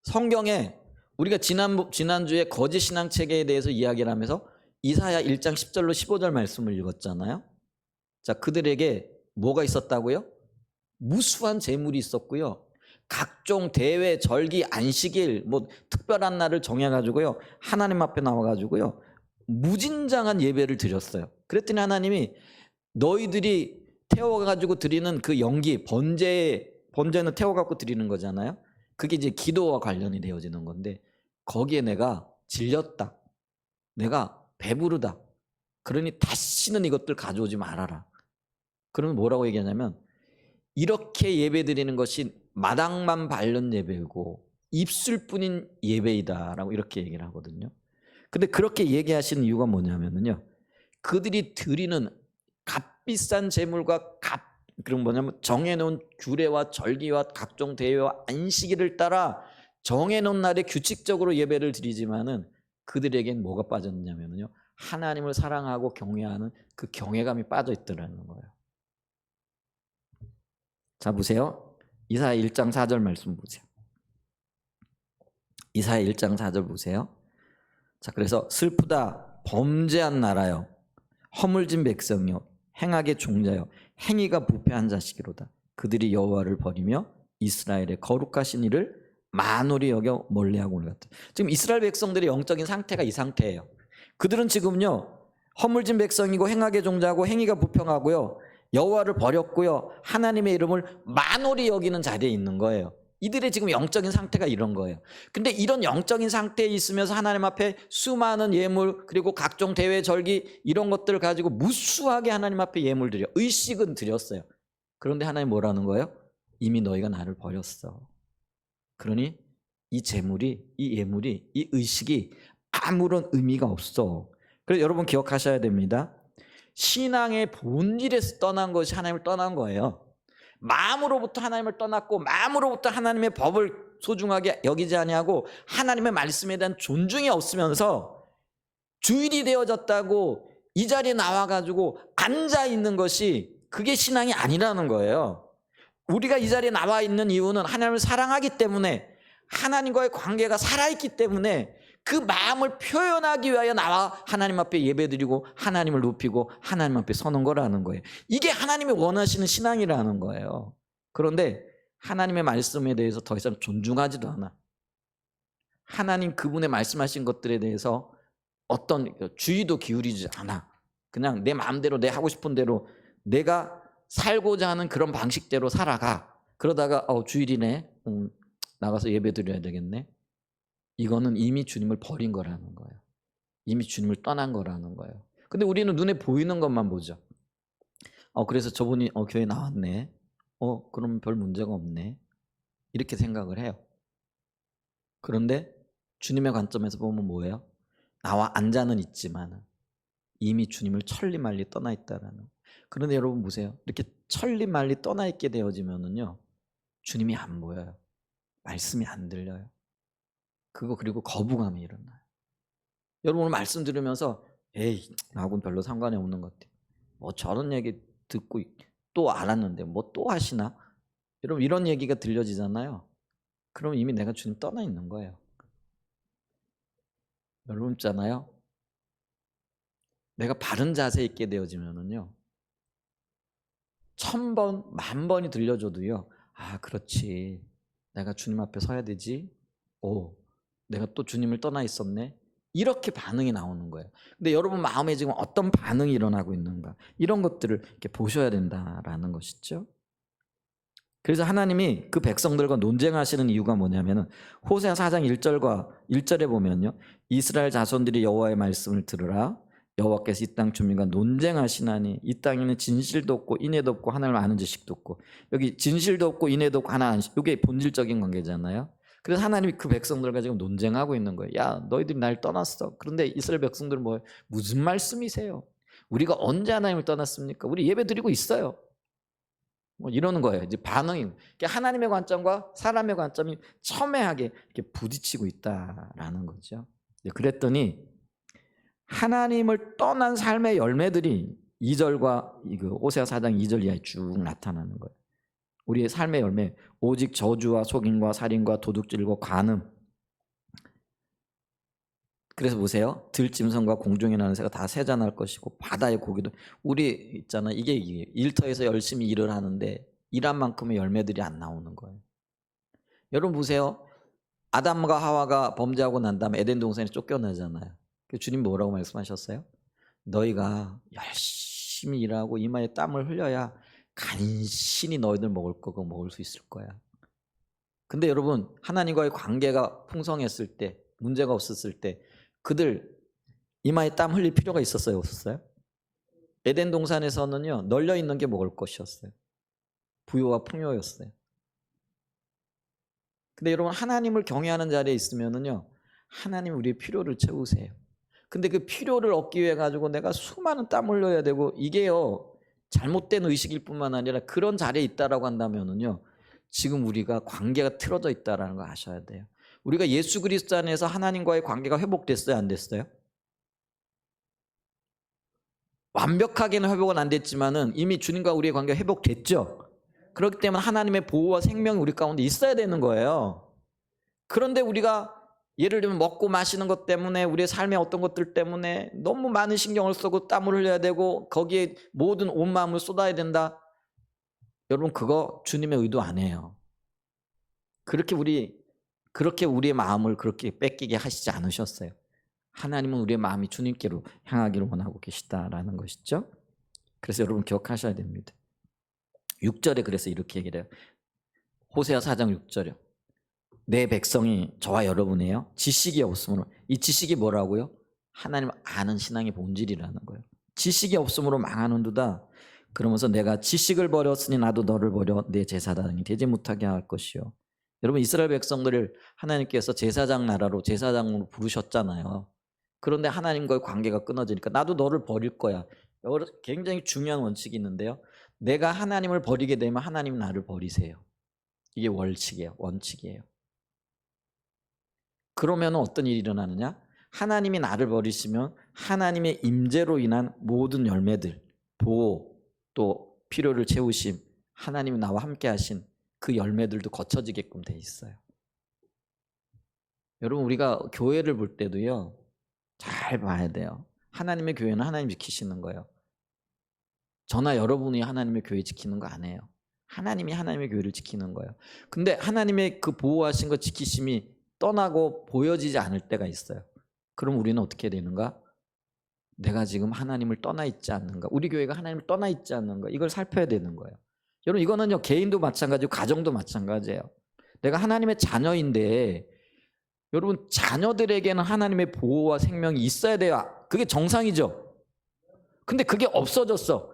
성경에 우리가 지난주에 거짓 신앙 체계에 대해서 이야기를 하면서 이사야 1장 10절로 15절 말씀을 읽었잖아요. 자, 그들에게 뭐가 있었다고요? 무수한 재물이 있었고요. 각종 대회, 절기, 안식일, 특별한 날을 정해가지고요. 하나님 앞에 나와가지고요. 무진장한 예배를 드렸어요. 그랬더니 하나님이 너희들이 태워가지고 드리는 그 연기, 번제는 태워갖고 드리는 거잖아요. 그게 이제 기도와 관련이 되어지는 건데 거기에 내가 질렸다. 내가 배부르다. 그러니 다시는 이것들 가져오지 말아라. 그러면 뭐라고 얘기하냐면 이렇게 예배드리는 것이 마당만 밟는 예배고 입술뿐인 예배이다라고 이렇게 얘기를 하거든요. 근데 그렇게 얘기하시는 이유가 뭐냐면요. 그들이 드리는 값비싼 제물과 그런 뭐냐면 정해놓은 규례와 절기와 각종 대회와 안식일을 따라 정해놓은 날에 규칙적으로 예배를 드리지만은 그들에겐 뭐가 빠졌냐면요. 하나님을 사랑하고 경외하는 그 경외감이 빠져 있더라는 거예요. 자, 보세요. 이사야 1장 4절 말씀 보세요. 이사야 1장 4절 보세요. 자, 그래서 슬프다 범죄한 나라여 허물진 백성이여 행악의 종자여 행위가 부패한 자식이로다. 그들이 여호와를 버리며 이스라엘의 거룩하신 이를 만홀히 여겨 멀리하고 올랐다. 지금 이스라엘 백성들의 영적인 상태가 이 상태예요. 그들은 지금요 허물진 백성이고 행악의 종자고 행위가 부평하고요. 여호와를 버렸고요. 하나님의 이름을 만홀히 여기는 자리에 있는 거예요. 이들의 지금 영적인 상태가 이런 거예요. 근데 이런 영적인 상태에 있으면서 하나님 앞에 수많은 예물 그리고 각종 대회 절기 이런 것들을 가지고 무수하게 하나님 앞에 예물 드려 의식은 드렸어요. 그런데 하나님 뭐라는 거예요? 이미 너희가 나를 버렸어. 그러니 이 재물이 이 예물이 이 의식이 아무런 의미가 없어. 그래서 여러분 기억하셔야 됩니다. 신앙의 본질에서 떠난 것이 하나님을 떠난 거예요. 마음으로부터 하나님을 떠났고 마음으로부터 하나님의 법을 소중하게 여기지 아니하고 하나님의 말씀에 대한 존중이 없으면서 주일이 되어졌다고 이 자리에 나와가지고 앉아있는 것이 그게 신앙이 아니라는 거예요. 우리가 이 자리에 나와 있는 이유는 하나님을 사랑하기 때문에 하나님과의 관계가 살아있기 때문에 그 마음을 표현하기 위하여 나와 하나님 앞에 예배드리고 하나님을 높이고 하나님 앞에 서는 거라는 거예요. 이게 하나님이 원하시는 신앙이라는 거예요. 그런데 하나님의 말씀에 대해서 더 이상 존중하지도 않아. 하나님 그분의 말씀하신 것들에 대해서 어떤 주의도 기울이지 않아. 그냥 내 마음대로 내 하고 싶은 대로 내가 살고자 하는 그런 방식대로 살아가. 그러다가 주일이네. 나가서 예배 드려야 되겠네. 이거는 이미 주님을 버린 거라는 거예요. 이미 주님을 떠난 거라는 거예요. 근데 우리는 눈에 보이는 것만 보죠. 그래서 저분이 교회 나왔네. 그럼 별 문제가 없네. 이렇게 생각을 해요. 그런데 주님의 관점에서 보면 뭐예요? 나와 앉아는 있지만 이미 주님을 천리말리 떠나 있다라는. 그런데 여러분 보세요. 이렇게 천리말리 떠나 있게 되어지면은요, 주님이 안 보여요. 말씀이 안 들려요. 그리고 거부감이 일어나요. 여러분 오늘 말씀 들으면서 에이 나하고는 별로 상관이 없는 것 같아요. 저런 얘기 듣고 또 알았는데 또 하시나? 여러분 이런 얘기가 들려지잖아요. 그럼 이미 내가 주님 떠나 있는 거예요. 여러분 있잖아요. 내가 바른 자세에 있게 되어지면은요, 1000번, 10,000번이 들려줘도요, 그렇지. 내가 주님 앞에 서야 되지. 내가 또 주님을 떠나 있었네. 이렇게 반응이 나오는 거예요. 근데 여러분 마음에 지금 어떤 반응이 일어나고 있는가? 이런 것들을 이렇게 보셔야 된다라는 것이죠. 그래서 하나님이 그 백성들과 논쟁하시는 이유가 뭐냐면은 호세아 4장 1절에 보면요. 이스라엘 자손들이 여호와의 말씀을 들으라. 여호와께서 이 땅 주민과 논쟁하시나니 이 땅에는 진실도 없고 인애도 없고 하나님을 아는 지식도 없고. 여기 진실도 없고 인애도 없고 하나 아는 지식. 이게 본질적인 관계잖아요. 그래서 하나님이 그 백성들과 지금 논쟁하고 있는 거예요. 야, 너희들이 날 떠났어. 그런데 이스라엘 백성들은 무슨 말씀이세요? 우리가 언제 하나님을 떠났습니까? 우리 예배 드리고 있어요. 이러는 거예요. 이제 반응이. 그러니까 하나님의 관점과 사람의 관점이 첨예하게 이렇게 부딪히고 있다라는 거죠. 그랬더니 하나님을 떠난 삶의 열매들이 2절과 호세아 4장 2절 이하에 쭉 나타나는 거예요. 우리의 삶의 열매, 오직 저주와 속임과 살인과 도둑질과 간음. 그래서 보세요. 들짐승과 공중에 나는 새가 다 세잔할 것이고 바다의 고기도. 우리 있잖아. 이게 일터에서 열심히 일을 하는데 일한 만큼의 열매들이 안 나오는 거예요. 여러분 보세요. 아담과 하와가 범죄하고 난 다음에 에덴 동산에 쫓겨나잖아요. 주님 뭐라고 말씀하셨어요? 너희가 열심히 일하고 이마에 땀을 흘려야 간신히 너희들 먹을 거고 먹을 수 있을 거야. 근데 여러분 하나님과의 관계가 풍성했을 때, 문제가 없었을 때 그들 이마에 땀 흘릴 필요가 있었어요? 없었어요? 에덴 동산에서는요, 널려 있는 게 먹을 것이었어요. 부요와 풍요였어요. 근데 여러분 하나님을 경외하는 자리에 있으면은요, 하나님 우리의 필요를 채우세요. 근데 그 필요를 얻기 위해 가지고 내가 수많은 땀 흘려야 되고, 이게요 잘못된 의식일 뿐만 아니라 그런 자리에 있다라고 한다면은요, 지금 우리가 관계가 틀어져 있다라는 거 아셔야 돼요. 우리가 예수 그리스도 안에서 하나님과의 관계가 회복됐어요? 안 됐어요? 완벽하게는 회복은 안 됐지만은 이미 주님과 우리의 관계가 회복됐죠. 그렇기 때문에 하나님의 보호와 생명이 우리 가운데 있어야 되는 거예요. 그런데 우리가 예를 들면 먹고 마시는 것 때문에 우리의 삶의 어떤 것들 때문에 너무 많은 신경을 쓰고 땀을 흘려야 되고 거기에 모든 온 마음을 쏟아야 된다. 여러분 그거 주님의 의도 아니에요. 그렇게 우리의 마음을 그렇게 뺏기게 하시지 않으셨어요. 하나님은 우리의 마음이 주님께로 향하기를 원하고 계시다라는 것이죠. 그래서 여러분 기억하셔야 됩니다. 6절에 그래서 이렇게 얘기를 해요. 호세아 4장 6절이요. 내 백성이 저와 여러분이에요. 지식이 없으므로. 이 지식이 뭐라고요? 하나님 아는 신앙의 본질이라는 거예요. 지식이 없으므로 망하는도다. 그러면서 내가 지식을 버렸으니 나도 너를 버려 내 제사장이 되지 못하게 할 것이요. 여러분 이스라엘 백성들을 하나님께서 제사장 나라로 제사장으로 부르셨잖아요. 그런데 하나님과의 관계가 끊어지니까 나도 너를 버릴 거야. 굉장히 중요한 원칙이 있는데요. 내가 하나님을 버리게 되면 하나님은 나를 버리세요. 이게 원칙이에요. 그러면 어떤 일이 일어나느냐? 하나님이 나를 버리시면 하나님의 임재로 인한 모든 열매들, 보호, 또 필요를 채우심, 하나님이 나와 함께 하신 그 열매들도 거쳐지게끔 돼 있어요. 여러분 우리가 교회를 볼 때도요. 잘 봐야 돼요. 하나님의 교회는 하나님 지키시는 거예요. 저나 여러분이 하나님의 교회 지키는 거 아니에요. 하나님이 하나님의 교회를 지키는 거예요. 근데 하나님의 그 보호하신 것 지키심이 떠나고 보여지지 않을 때가 있어요. 그럼 우리는 어떻게 되는가? 내가 지금 하나님을 떠나 있지 않는가? 우리 교회가 하나님을 떠나 있지 않는가? 이걸 살펴야 되는 거예요. 여러분 이거는요 개인도 마찬가지고 가정도 마찬가지예요. 내가 하나님의 자녀인데 여러분 자녀들에게는 하나님의 보호와 생명이 있어야 돼요. 그게 정상이죠. 근데 그게 없어졌어.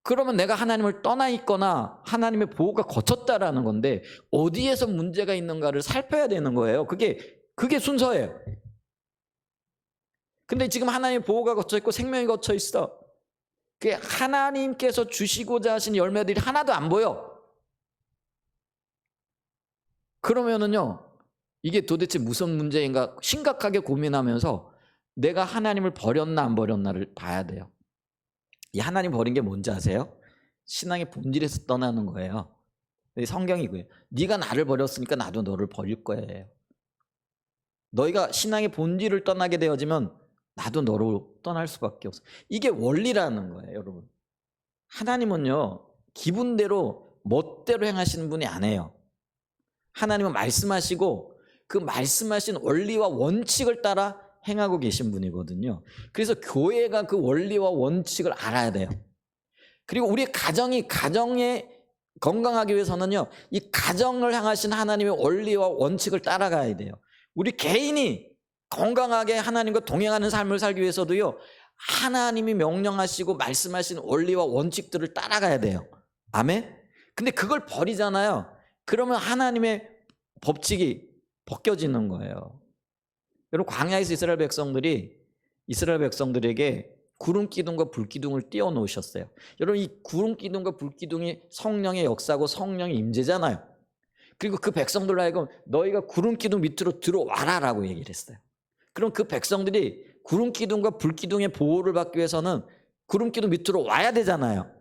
그러면 내가 하나님을 떠나 있거나 하나님의 보호가 거쳤다라는 건데 어디에서 문제가 있는가를 살펴야 되는 거예요. 그게 순서예요. 근데 지금 하나님의 보호가 거쳐 있고 생명이 거쳐 있어. 그게 하나님께서 주시고자 하신 열매들이 하나도 안 보여. 그러면은요 이게 도대체 무슨 문제인가 심각하게 고민하면서 내가 하나님을 버렸나 안 버렸나를 봐야 돼요. 이 하나님 버린 게 뭔지 아세요? 신앙의 본질에서 떠나는 거예요. 성경이 그래요. 네가 나를 버렸으니까 나도 너를 버릴 거예요. 너희가 신앙의 본질을 떠나게 되어지면 나도 너를 떠날 수밖에 없어. 이게 원리라는 거예요, 여러분. 하나님은요 기분대로 멋대로 행하시는 분이 아니에요. 하나님은 말씀하시고 그 말씀하신 원리와 원칙을 따라 행하고 계신 분이거든요. 그래서 교회가 그 원리와 원칙을 알아야 돼요. 그리고 우리 가정에 건강하기 위해서는요 이 가정을 향하신 하나님의 원리와 원칙을 따라가야 돼요. 우리 개인이 건강하게 하나님과 동행하는 삶을 살기 위해서도요 하나님이 명령하시고 말씀하신 원리와 원칙들을 따라가야 돼요. 아멘? 근데 그걸 버리잖아요. 그러면 하나님의 법칙이 벗겨지는 거예요. 여러분 광야에서 이스라엘 백성들에게 구름 기둥과 불 기둥을 띄워 놓으셨어요. 여러분 이 구름 기둥과 불 기둥이 성령의 역사고 성령의 임재잖아요. 그리고 그 백성들로 하여금 너희가 구름 기둥 밑으로 들어와라라고 얘기를 했어요. 그럼 그 백성들이 구름 기둥과 불 기둥의 보호를 받기 위해서는 구름 기둥 밑으로 와야 되잖아요.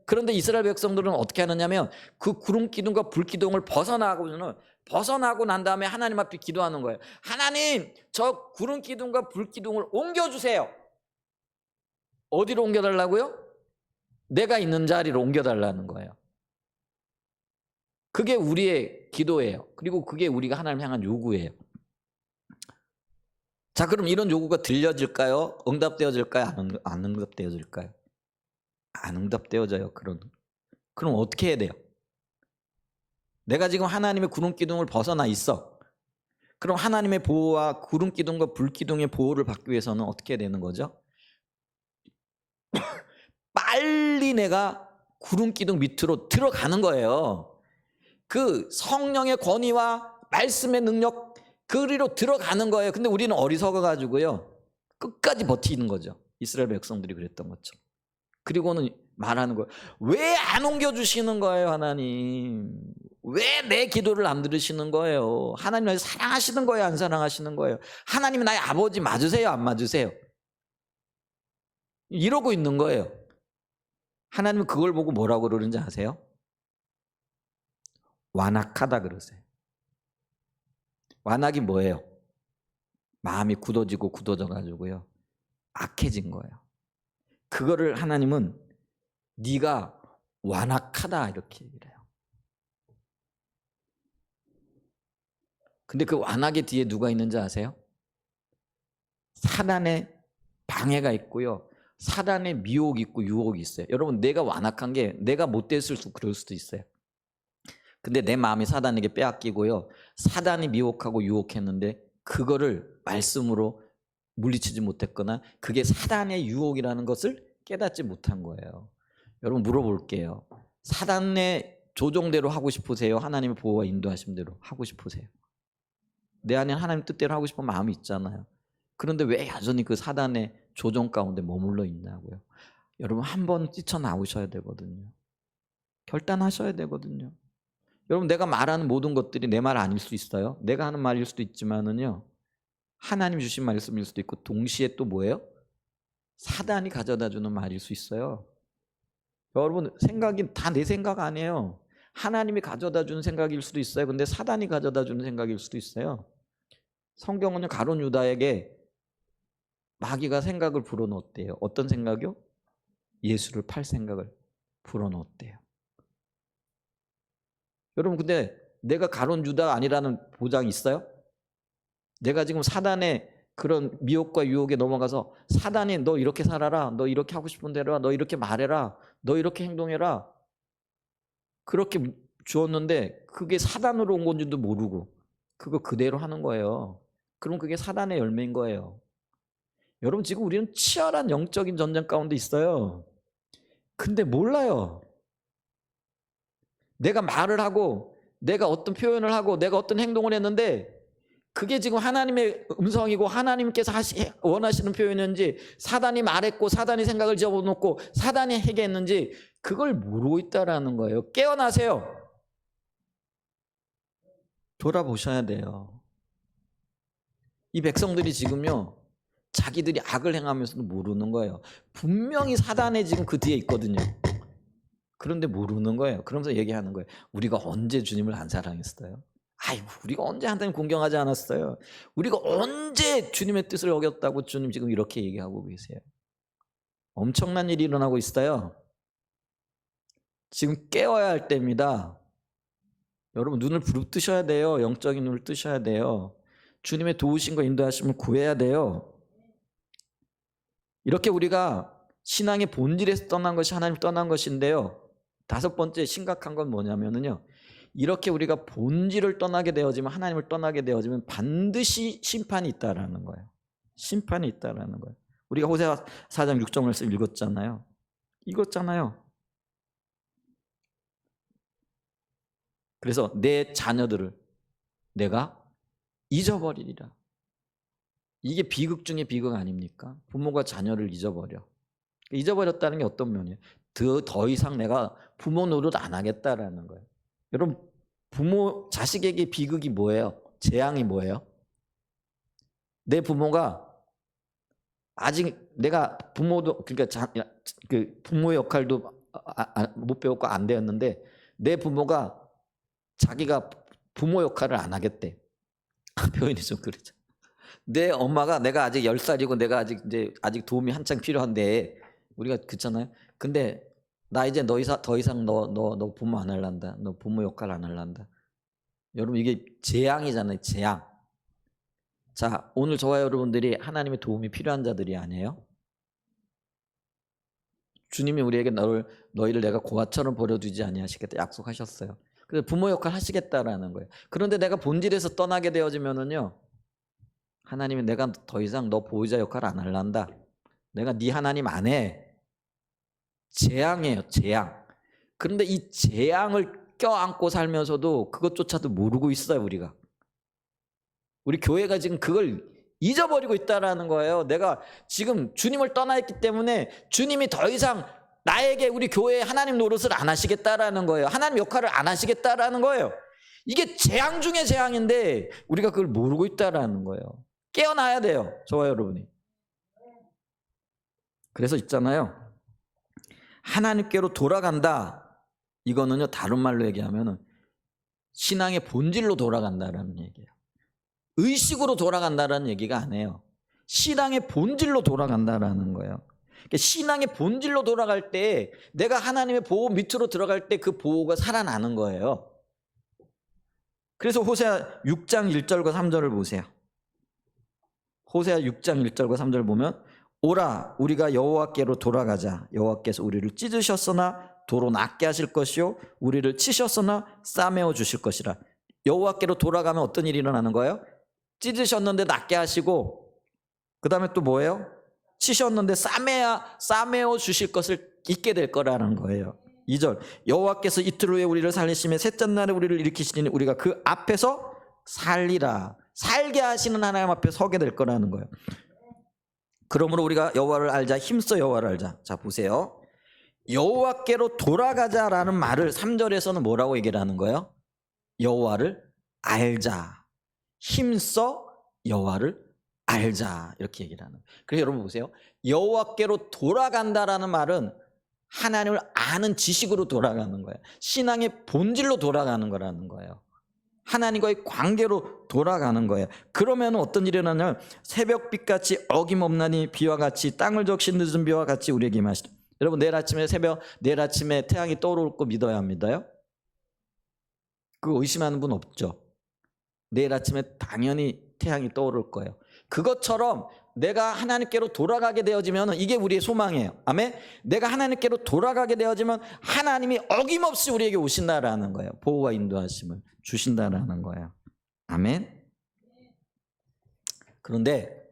그런데 이스라엘 백성들은 어떻게 하느냐면 그 구름 기둥과 불 기둥을 벗어나고 난 다음에 하나님 앞에 기도하는 거예요. 하나님, 저 구름 기둥과 불 기둥을 옮겨주세요. 어디로 옮겨달라고요? 내가 있는 자리로 옮겨달라는 거예요. 그게 우리의 기도예요. 그리고 그게 우리가 하나님 향한 요구예요. 자, 그럼 이런 요구가 들려질까요? 응답되어질까요? 안 응답되어질까요? 안 응답되어져요. 그럼 어떻게 해야 돼요? 내가 지금 하나님의 구름 기둥을 벗어나 있어. 그럼 하나님의 보호와 구름 기둥과 불 기둥의 보호를 받기 위해서는 어떻게 해야 되는 거죠? 빨리 내가 구름 기둥 밑으로 들어가는 거예요. 그 성령의 권위와 말씀의 능력 그리로 들어가는 거예요. 근데 우리는 어리석어 가지고요 끝까지 버티는 거죠. 이스라엘 백성들이 그랬던 것처럼. 그리고는 말하는 거예요. 왜 안 옮겨주시는 거예요, 하나님? 왜 내 기도를 안 들으시는 거예요? 하나님 날 사랑하시는 거예요, 안 사랑하시는 거예요? 하나님은 나의 아버지 맞으세요, 안 맞으세요? 이러고 있는 거예요. 하나님은 그걸 보고 뭐라고 그러는지 아세요? 완악하다 그러세요. 완악이 뭐예요? 마음이 굳어지고 굳어져 가지고요 악해진 거예요. 그거를 하나님은 네가 완악하다 이렇게 얘기를 해요. 근데 그 완악의 뒤에 누가 있는지 아세요? 사단의 방해가 있고요. 사단의 미혹이 있고 유혹이 있어요. 여러분, 내가 완악한 게 내가 못됐을 수 그럴 수도 있어요. 근데 내 마음이 사단에게 빼앗기고요. 사단이 미혹하고 유혹했는데 그거를 말씀으로 물리치지 못했거나 그게 사단의 유혹이라는 것을 깨닫지 못한 거예요. 여러분, 물어볼게요. 사단의 조종대로 하고 싶으세요? 하나님의 보호와 인도하심 대로 하고 싶으세요? 내 안에 하나님 뜻대로 하고 싶은 마음이 있잖아요. 그런데 왜 여전히 그 사단의 조종 가운데 머물러 있냐고요. 여러분, 한번 뛰쳐나오셔야 되거든요. 결단하셔야 되거든요. 여러분, 내가 말하는 모든 것들이 내 말 아닐 수 있어요. 내가 하는 말일 수도 있지만은요, 하나님 주신 말씀일 수도 있고, 동시에 또 뭐예요? 사단이 가져다 주는 말일 수 있어요. 여러분, 생각이 다 내 생각 아니에요. 하나님이 가져다 주는 생각일 수도 있어요. 근데 사단이 가져다 주는 생각일 수도 있어요. 성경은요, 가룟 유다에게 마귀가 생각을 불어넣었대요. 어떤 생각이요? 예수를 팔 생각을 불어넣었대요. 여러분, 근데 내가 가룟 유다가 아니라는 보장이 있어요? 내가 지금 사단의 그런 미혹과 유혹에 넘어가서 사단이 너 이렇게 살아라, 너 이렇게 하고 싶은 대로, 너 이렇게 말해라, 너 이렇게 행동해라, 그렇게 주었는데 그게 사단으로 온 건지도 모르고 그거 그대로 하는 거예요. 그럼 그게 사단의 열매인 거예요. 여러분, 지금 우리는 치열한 영적인 전쟁 가운데 있어요. 근데 몰라요. 내가 말을 하고 내가 어떤 표현을 하고 내가 어떤 행동을 했는데 그게 지금 하나님의 음성이고 하나님께서 원하시는 표현인지 사단이 말했고 사단이 생각을 집어넣고 사단이 회개했는지 그걸 모르고 있다라는 거예요. 깨어나세요. 돌아보셔야 돼요. 이 백성들이 지금요, 자기들이 악을 행하면서도 모르는 거예요. 분명히 사단이 지금 그 뒤에 있거든요. 그런데 모르는 거예요. 그러면서 얘기하는 거예요. 우리가 언제 주님을 안 사랑했어요? 아이고, 우리가 언제 하나님 공경하지 않았어요? 우리가 언제 주님의 뜻을 어겼다고 주님 지금 이렇게 얘기하고 계세요. 엄청난 일이 일어나고 있어요. 지금 깨어야 할 때입니다. 여러분, 눈을 부릅뜨셔야 돼요. 영적인 눈을 뜨셔야 돼요. 주님의 도우심과 인도하심을 구해야 돼요. 이렇게 우리가 신앙의 본질에서 떠난 것이 하나님 떠난 것인데요. 다섯 번째 심각한 건 뭐냐면요, 이렇게 우리가 본질을 떠나게 되어지면, 하나님을 떠나게 되어지면 반드시 심판이 있다라는 거예요. 심판이 있다라는 거예요. 우리가 호세아 4장 6절 말씀 읽었잖아요. 그래서 내 자녀들을 내가 잊어버리리라. 이게 비극 중에 비극 아닙니까? 부모가 자녀를 잊어버려. 잊어버렸다는 게 어떤 면이에요? 더 이상 내가 부모 노릇 안 하겠다라는 거예요. 여러분, 부모 자식에게 비극이 뭐예요? 재앙이 뭐예요? 내 부모가 아직 내가 부모도, 그러니까 그 부모의 역할도 못 배웠고 안 되었는데 내 부모가 자기가 부모 역할을 안 하겠대. 표현이 좀 그렇죠. 내 엄마가 내가 아직 10살이고 내가 아직 도움이 한창 필요한데 우리가 그렇잖아요. 근데 나 이제 더 이상 너 부모 안 할란다. 너 부모 역할 안 할란다. 여러분, 이게 재앙이잖아요. 재앙. 자, 오늘 저와 여러분들이 하나님의 도움이 필요한 자들이 아니에요? 주님이 우리에게 너희를 내가 고아처럼 버려두지 아니하시겠다 약속하셨어요. 그래서 부모 역할 하시겠다라는 거예요. 그런데 내가 본질에서 떠나게 되어지면은요, 하나님이 내가 더 이상 너 보호자 역할 안 할란다. 내가 네 하나님 안 해. 재앙이에요, 재앙. 그런데 이 재앙을 껴안고 살면서도 그것조차도 모르고 있어요, 우리가. 우리 교회가 지금 그걸 잊어버리고 있다라는 거예요. 내가 지금 주님을 떠나 있기 때문에 주님이 더 이상 나에게, 우리 교회에 하나님 노릇을 안 하시겠다라는 거예요. 하나님 역할을 안 하시겠다라는 거예요. 이게 재앙 중에 재앙인데 우리가 그걸 모르고 있다라는 거예요. 깨어나야 돼요, 저와 여러분이. 그래서 있잖아요, 하나님께로 돌아간다. 이거는요, 다른 말로 얘기하면 신앙의 본질로 돌아간다라는 얘기예요. 의식으로 돌아간다라는 얘기가 아니에요. 신앙의 본질로 돌아간다라는 거예요. 그러니까 신앙의 본질로 돌아갈 때, 내가 하나님의 보호 밑으로 들어갈 때 그 보호가 살아나는 거예요. 그래서 호세아 6장 1절과 3절을 보세요. 호세아 6장 1절과 3절 보면 오라 우리가 여호와께로 돌아가자. 여호와께서 우리를 찢으셨으나 도로 낫게 하실 것이요 우리를 치셨으나 싸매어 주실 것이라. 여호와께로 돌아가면 어떤 일이 일어나는 거예요? 찢으셨는데 낫게 하시고 그 다음에 또 뭐예요? 치셨는데 싸매어 주실 것을 잊게 될 거라는 거예요. 2절 여호와께서 이틀 후에 우리를 살리시며 셋째 날에 우리를 일으키시니 우리가 그 앞에서 살리라. 살게 하시는 하나님 앞에 서게 될 거라는 거예요. 그러므로 우리가 여호와를 알자. 힘써 여호와를 알자. 자 보세요. 여호와께로 돌아가자라는 말을 3절에서는 뭐라고 얘기를 하는 거예요? 여호와를 알자. 힘써 여호와를 알자. 이렇게 얘기를 하는 거예요. 그래서 여러분 보세요. 여호와께로 돌아간다라는 말은 하나님을 아는 지식으로 돌아가는 거예요. 신앙의 본질로 돌아가는 거라는 거예요. 하나님과의 관계로 돌아가는 거예요. 그러면 어떤 일이 일어나냐면 새벽빛같이 어김없나니 비와 같이 땅을 적신 늦은 비와 같이 우리에게 임하시라. 여러분 내일 아침에 태양이 떠오를 거 믿어야 합니다요? 그거 의심하는 분 없죠? 내일 아침에 당연히 태양이 떠오를 거예요. 그것처럼 내가 하나님께로 돌아가게 되어지면 이게 우리의 소망이에요. 아멘. 내가 하나님께로 돌아가게 되어지면 하나님이 어김없이 우리에게 오신다라는 거예요. 보호와 인도하심을 주신다라는 거예요. 아멘. 그런데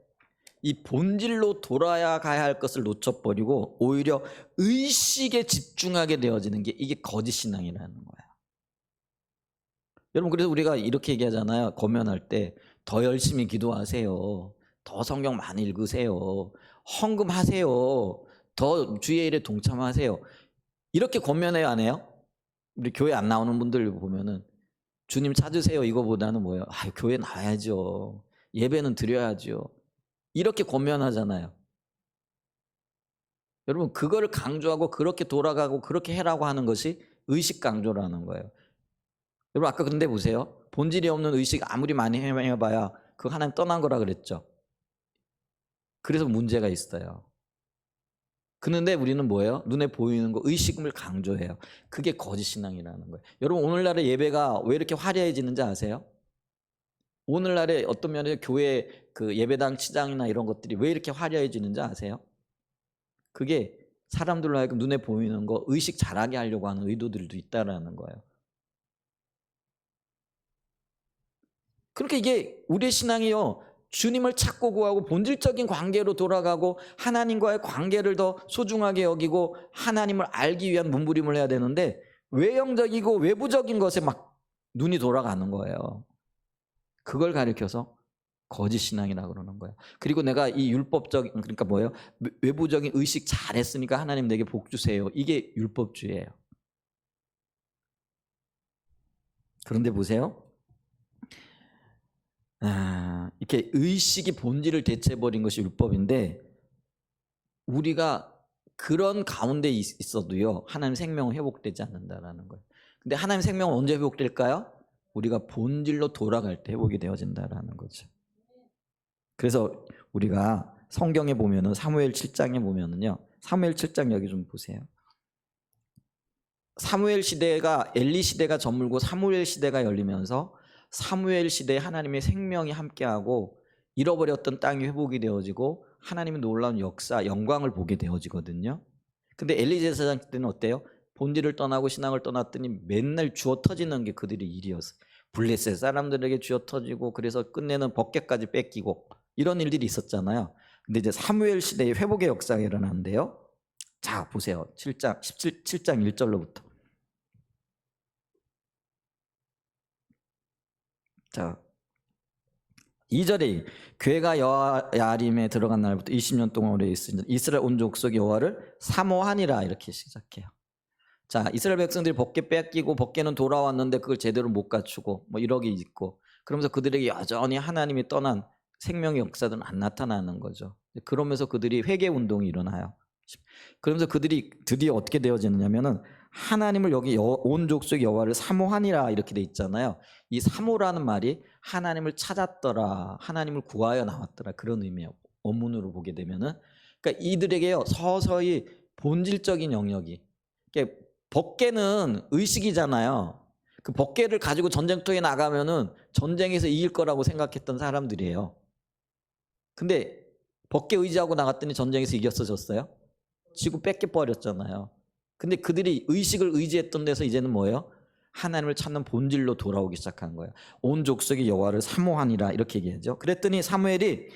이 본질로 돌아가야 할 것을 놓쳐버리고 오히려 의식에 집중하게 되어지는 게 이게 거짓 신앙이라는 거예요. 여러분 그래서 우리가 이렇게 얘기하잖아요. 권면할 때 더 열심히 기도하세요. 더 성경 많이 읽으세요. 헌금하세요. 더 주의 일에 동참하세요. 이렇게 권면해요, 안 해요? 우리 교회 안 나오는 분들 보면은 주님 찾으세요 이거보다는 뭐예요? 교회 나와야죠. 예배는 드려야죠. 이렇게 권면하잖아요. 여러분 그거를 강조하고 그렇게 돌아가고 그렇게 해라고 하는 것이 의식 강조라는 거예요. 여러분 아까 근데 보세요. 본질이 없는 의식 아무리 많이 해봐야 그거 하나님 떠난 거라 그랬죠. 그래서 문제가 있어요. 그런데 우리는 뭐예요? 눈에 보이는 거 의식을 강조해요. 그게 거짓 신앙이라는 거예요. 여러분 오늘날의 예배가 왜 이렇게 화려해지는지 아세요? 오늘날의 어떤 면에서 교회 그 예배당 치장이나 이런 것들이 왜 이렇게 화려해지는지 아세요? 그게 사람들로 하여금 눈에 보이는 거 의식 잘하게 하려고 하는 의도들도 있다라는 거예요. 그러니까 이게 우리의 신앙이요. 주님을 찾고 구하고 본질적인 관계로 돌아가고 하나님과의 관계를 더 소중하게 여기고 하나님을 알기 위한 몸부림을 해야 되는데 외형적이고 외부적인 것에 막 눈이 돌아가는 거예요. 그걸 가리켜서 거짓 신앙이라고 그러는 거예요. 그리고 내가 이 율법적인 그러니까 뭐예요? 외부적인 의식 잘했으니까 하나님 내게 복 주세요. 이게 율법주의예요. 그런데 보세요. 이렇게 의식이 본질을 대체해버린 것이 율법인데 우리가 그런 가운데 있어도요 하나님 생명은 회복되지 않는다라는 거예요. 근데 하나님 생명은 언제 회복될까요? 우리가 본질로 돌아갈 때 회복이 되어진다라는 거죠. 그래서 우리가 성경에 보면은 사무엘 7장에 보면은요 사무엘 7장 여기 좀 보세요. 사무엘 시대가 엘리 시대가 저물고 사무엘 시대가 열리면서 사무엘 시대에 하나님의 생명이 함께하고 잃어버렸던 땅이 회복이 되어지고 하나님의 놀라운 역사, 영광을 보게 되어지거든요. 근데 엘리 제사장 때는 어때요? 본질을 떠나고 신앙을 떠났더니 맨날 주어 터지는 게 그들의 일이었어요. 블레셋 사람들에게 주어 터지고 그래서 끝내는 법궤까지 뺏기고 이런 일들이 있었잖아요. 근데 이제 사무엘 시대의 회복의 역사가 일어나는데요. 자 보세요. 7장 1절로부터. 자 2절에 괴가 여아림에 들어간 날부터 20년 동안 오래 있으니 이스라엘 온 족속이 여호와를 사모하니라 이렇게 시작해요. 자 이스라엘 백성들이 법궤 뺏기고 법궤는 돌아왔는데 그걸 제대로 못 갖추고 뭐 이러기 있고 그러면서 그들에게 여전히 하나님이 떠난 생명의 역사들은 안 나타나는 거죠. 그러면서 그들이 회개 운동이 일어나요. 그러면서 그들이 드디어 어떻게 되어지느냐면은 하나님을 여기 온 족속이 여호와를 사모하니라 이렇게 돼 있잖아요. 이 사모라는 말이 하나님을 찾았더라, 하나님을 구하여 나왔더라 그런 의미예요. 원문으로 보게 되면은 그러니까 이들에게요 서서히 본질적인 영역이 그러니까 법궤는 의식이잖아요. 그 법궤를 가지고 전쟁터에 나가면은 전쟁에서 이길 거라고 생각했던 사람들이에요. 근데 벗게 의지하고 나갔더니 전쟁에서 이겼어 졌어요? 지고 뺏겨버렸잖아요. 근데 그들이 의식을 의지했던 데서 이제는 뭐예요? 하나님을 찾는 본질로 돌아오기 시작한 거예요. 온 족속이 여호와를 사모하니라 이렇게 얘기하죠. 그랬더니 사무엘이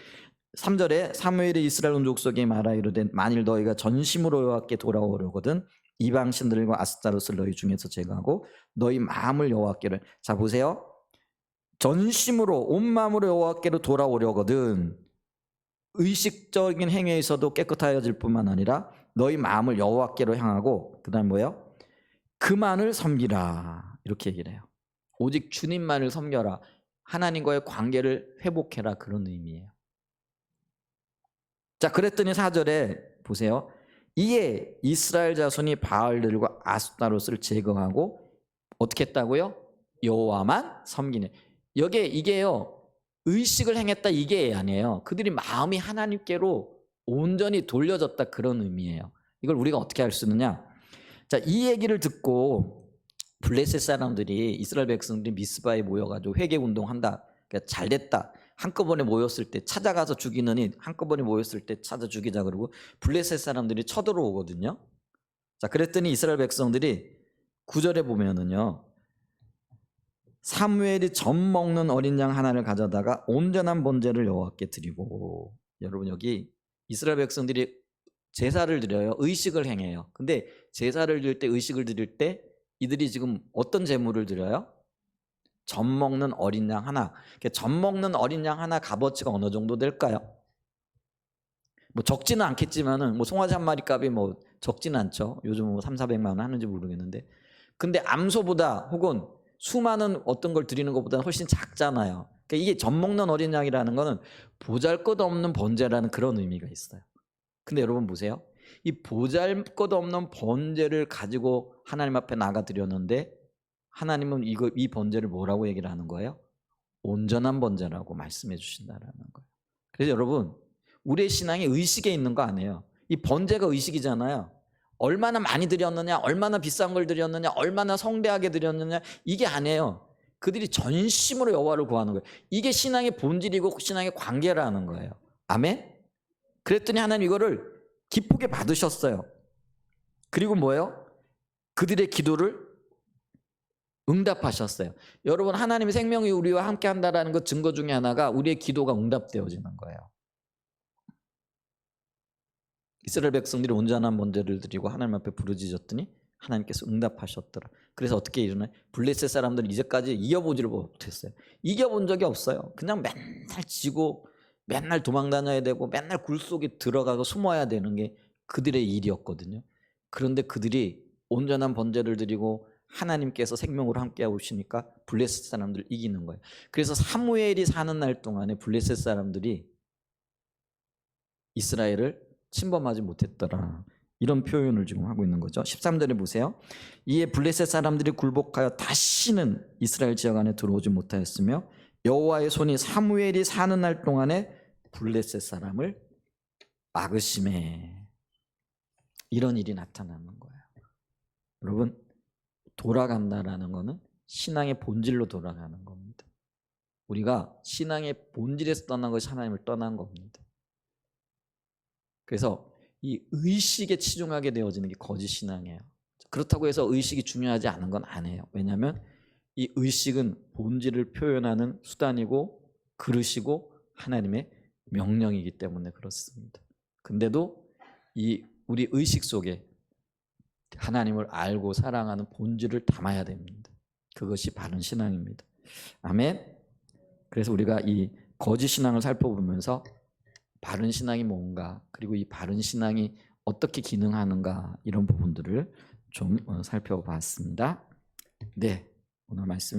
3절에 사무엘이 이스라엘 온 족속에 말하 이르되 만일 너희가 전심으로 여호와께 돌아오려거든 이방 신들과 아스타롯을 너희 중에서 제거하고 너희 마음을 여호와께를 자 보세요. 전심으로 온 마음으로 여호와께로 돌아오려거든 의식적인 행위에서도 깨끗하여질 뿐만 아니라 너희 마음을 여호와께로 향하고 그다음 뭐예요? 그만을 섬기라 이렇게 얘기를 해요. 오직 주님만을 섬겨라. 하나님과의 관계를 회복해라 그런 의미예요. 자 그랬더니 4절에 보세요. 이에 이스라엘 자손이 바알들과 아스타롯을 제거하고 어떻게 했다고요? 여호와만 섬기네. 이게요. 의식을 행했다 이게 아니에요. 그들이 마음이 하나님께로 온전히 돌려졌다 그런 의미예요. 이걸 우리가 어떻게 할 수 있느냐? 자, 이 얘기를 듣고 블레셋 사람들이 이스라엘 백성들이 미스바에 모여가지고 회개 운동한다. 그러니까 잘됐다. 한꺼번에 모였을 때 찾아가서 죽이느니 한꺼번에 모였을 때 찾아 죽이자 그러고 블레셋 사람들이 쳐들어오거든요. 자, 그랬더니 이스라엘 백성들이 9절에 보면은요. 사무엘이 젖 먹는 어린 양 하나를 가져다가 온전한 번제를 여호와께 드리고 여러분 여기 이스라엘 백성들이 제사를 드려요. 의식을 행해요. 근데 제사를 드릴 때 의식을 드릴 때 이들이 지금 어떤 제물을 드려요? 젖 먹는 어린 양 하나. 젖 먹는 어린 양 하나 값어치가 어느 정도 될까요? 뭐 적지는 않겠지만은 뭐 송아지 한 마리 값이 뭐 적지는 않죠. 요즘 뭐 3,400만 원 하는지 모르겠는데. 근데 암소보다 혹은 수많은 어떤 걸 드리는 것보다 훨씬 작잖아요. 그러니까 이게 젖 먹는 어린 양이라는 거는 보잘것없는 번제라는 그런 의미가 있어요. 근데 여러분 보세요. 이 보잘것없는 번제를 가지고 하나님 앞에 나가 드렸는데 하나님은 이 번제를 뭐라고 얘기를 하는 거예요? 온전한 번제라고 말씀해 주신다라는 거예요. 그래서 여러분 우리의 신앙이 의식에 있는 거 아니에요. 이 번제가 의식이잖아요. 얼마나 많이 드렸느냐, 얼마나 비싼 걸 드렸느냐, 얼마나 성대하게 드렸느냐 이게 아니에요. 그들이 전심으로 여호와를 구하는 거예요. 이게 신앙의 본질이고 신앙의 관계라는 거예요. 아멘? 그랬더니 하나님 이거를 기쁘게 받으셨어요. 그리고 뭐예요? 그들의 기도를 응답하셨어요. 여러분 하나님의 생명이 우리와 함께 한다는 것 증거 중에 하나가 우리의 기도가 응답되어지는 거예요. 이스라엘 백성들이 온전한 번제를 드리고 하나님 앞에 부르짖었더니 하나님께서 응답하셨더라. 그래서 어떻게 일어나요? 블레셋 사람들은 이제까지 이겨보지를 못했어요. 이겨본 적이 없어요. 그냥 맨날 지고 맨날 도망다녀야 되고 맨날 굴 속에 들어가고 숨어야 되는 게 그들의 일이었거든요. 그런데 그들이 온전한 번제를 드리고 하나님께서 생명으로 함께 하시니까 블레셋 사람들을 이기는 거예요. 그래서 사무엘이 사는 날 동안에 블레셋 사람들이 이스라엘을 침범하지 못했더라. 이런 표현을 지금 하고 있는 거죠. 13절에 보세요. 이에 블레셋 사람들이 굴복하여 다시는 이스라엘 지역 안에 들어오지 못하였으며 여호와의 손이 사무엘이 사는 날 동안에 블레셋 사람을 막으심에 이런 일이 나타나는 거예요. 여러분 돌아간다라는 것은 신앙의 본질로 돌아가는 겁니다. 우리가 신앙의 본질에서 떠난 것이 하나님을 떠난 겁니다. 그래서 이 의식에 치중하게 되어지는 게 거짓 신앙이에요. 그렇다고 해서 의식이 중요하지 않은 건 아니에요. 왜냐하면 이 의식은 본질을 표현하는 수단이고 그릇이고 하나님의 명령이기 때문에 그렇습니다. 근데도 이 우리 의식 속에 하나님을 알고 사랑하는 본질을 담아야 됩니다. 그것이 바른 신앙입니다. 아멘. 그래서 우리가 이 거짓 신앙을 살펴보면서 바른 신앙이 뭔가 그리고 이 바른 신앙이 어떻게 기능하는가 이런 부분들을 좀 살펴봤습니다. 네, 오늘 말씀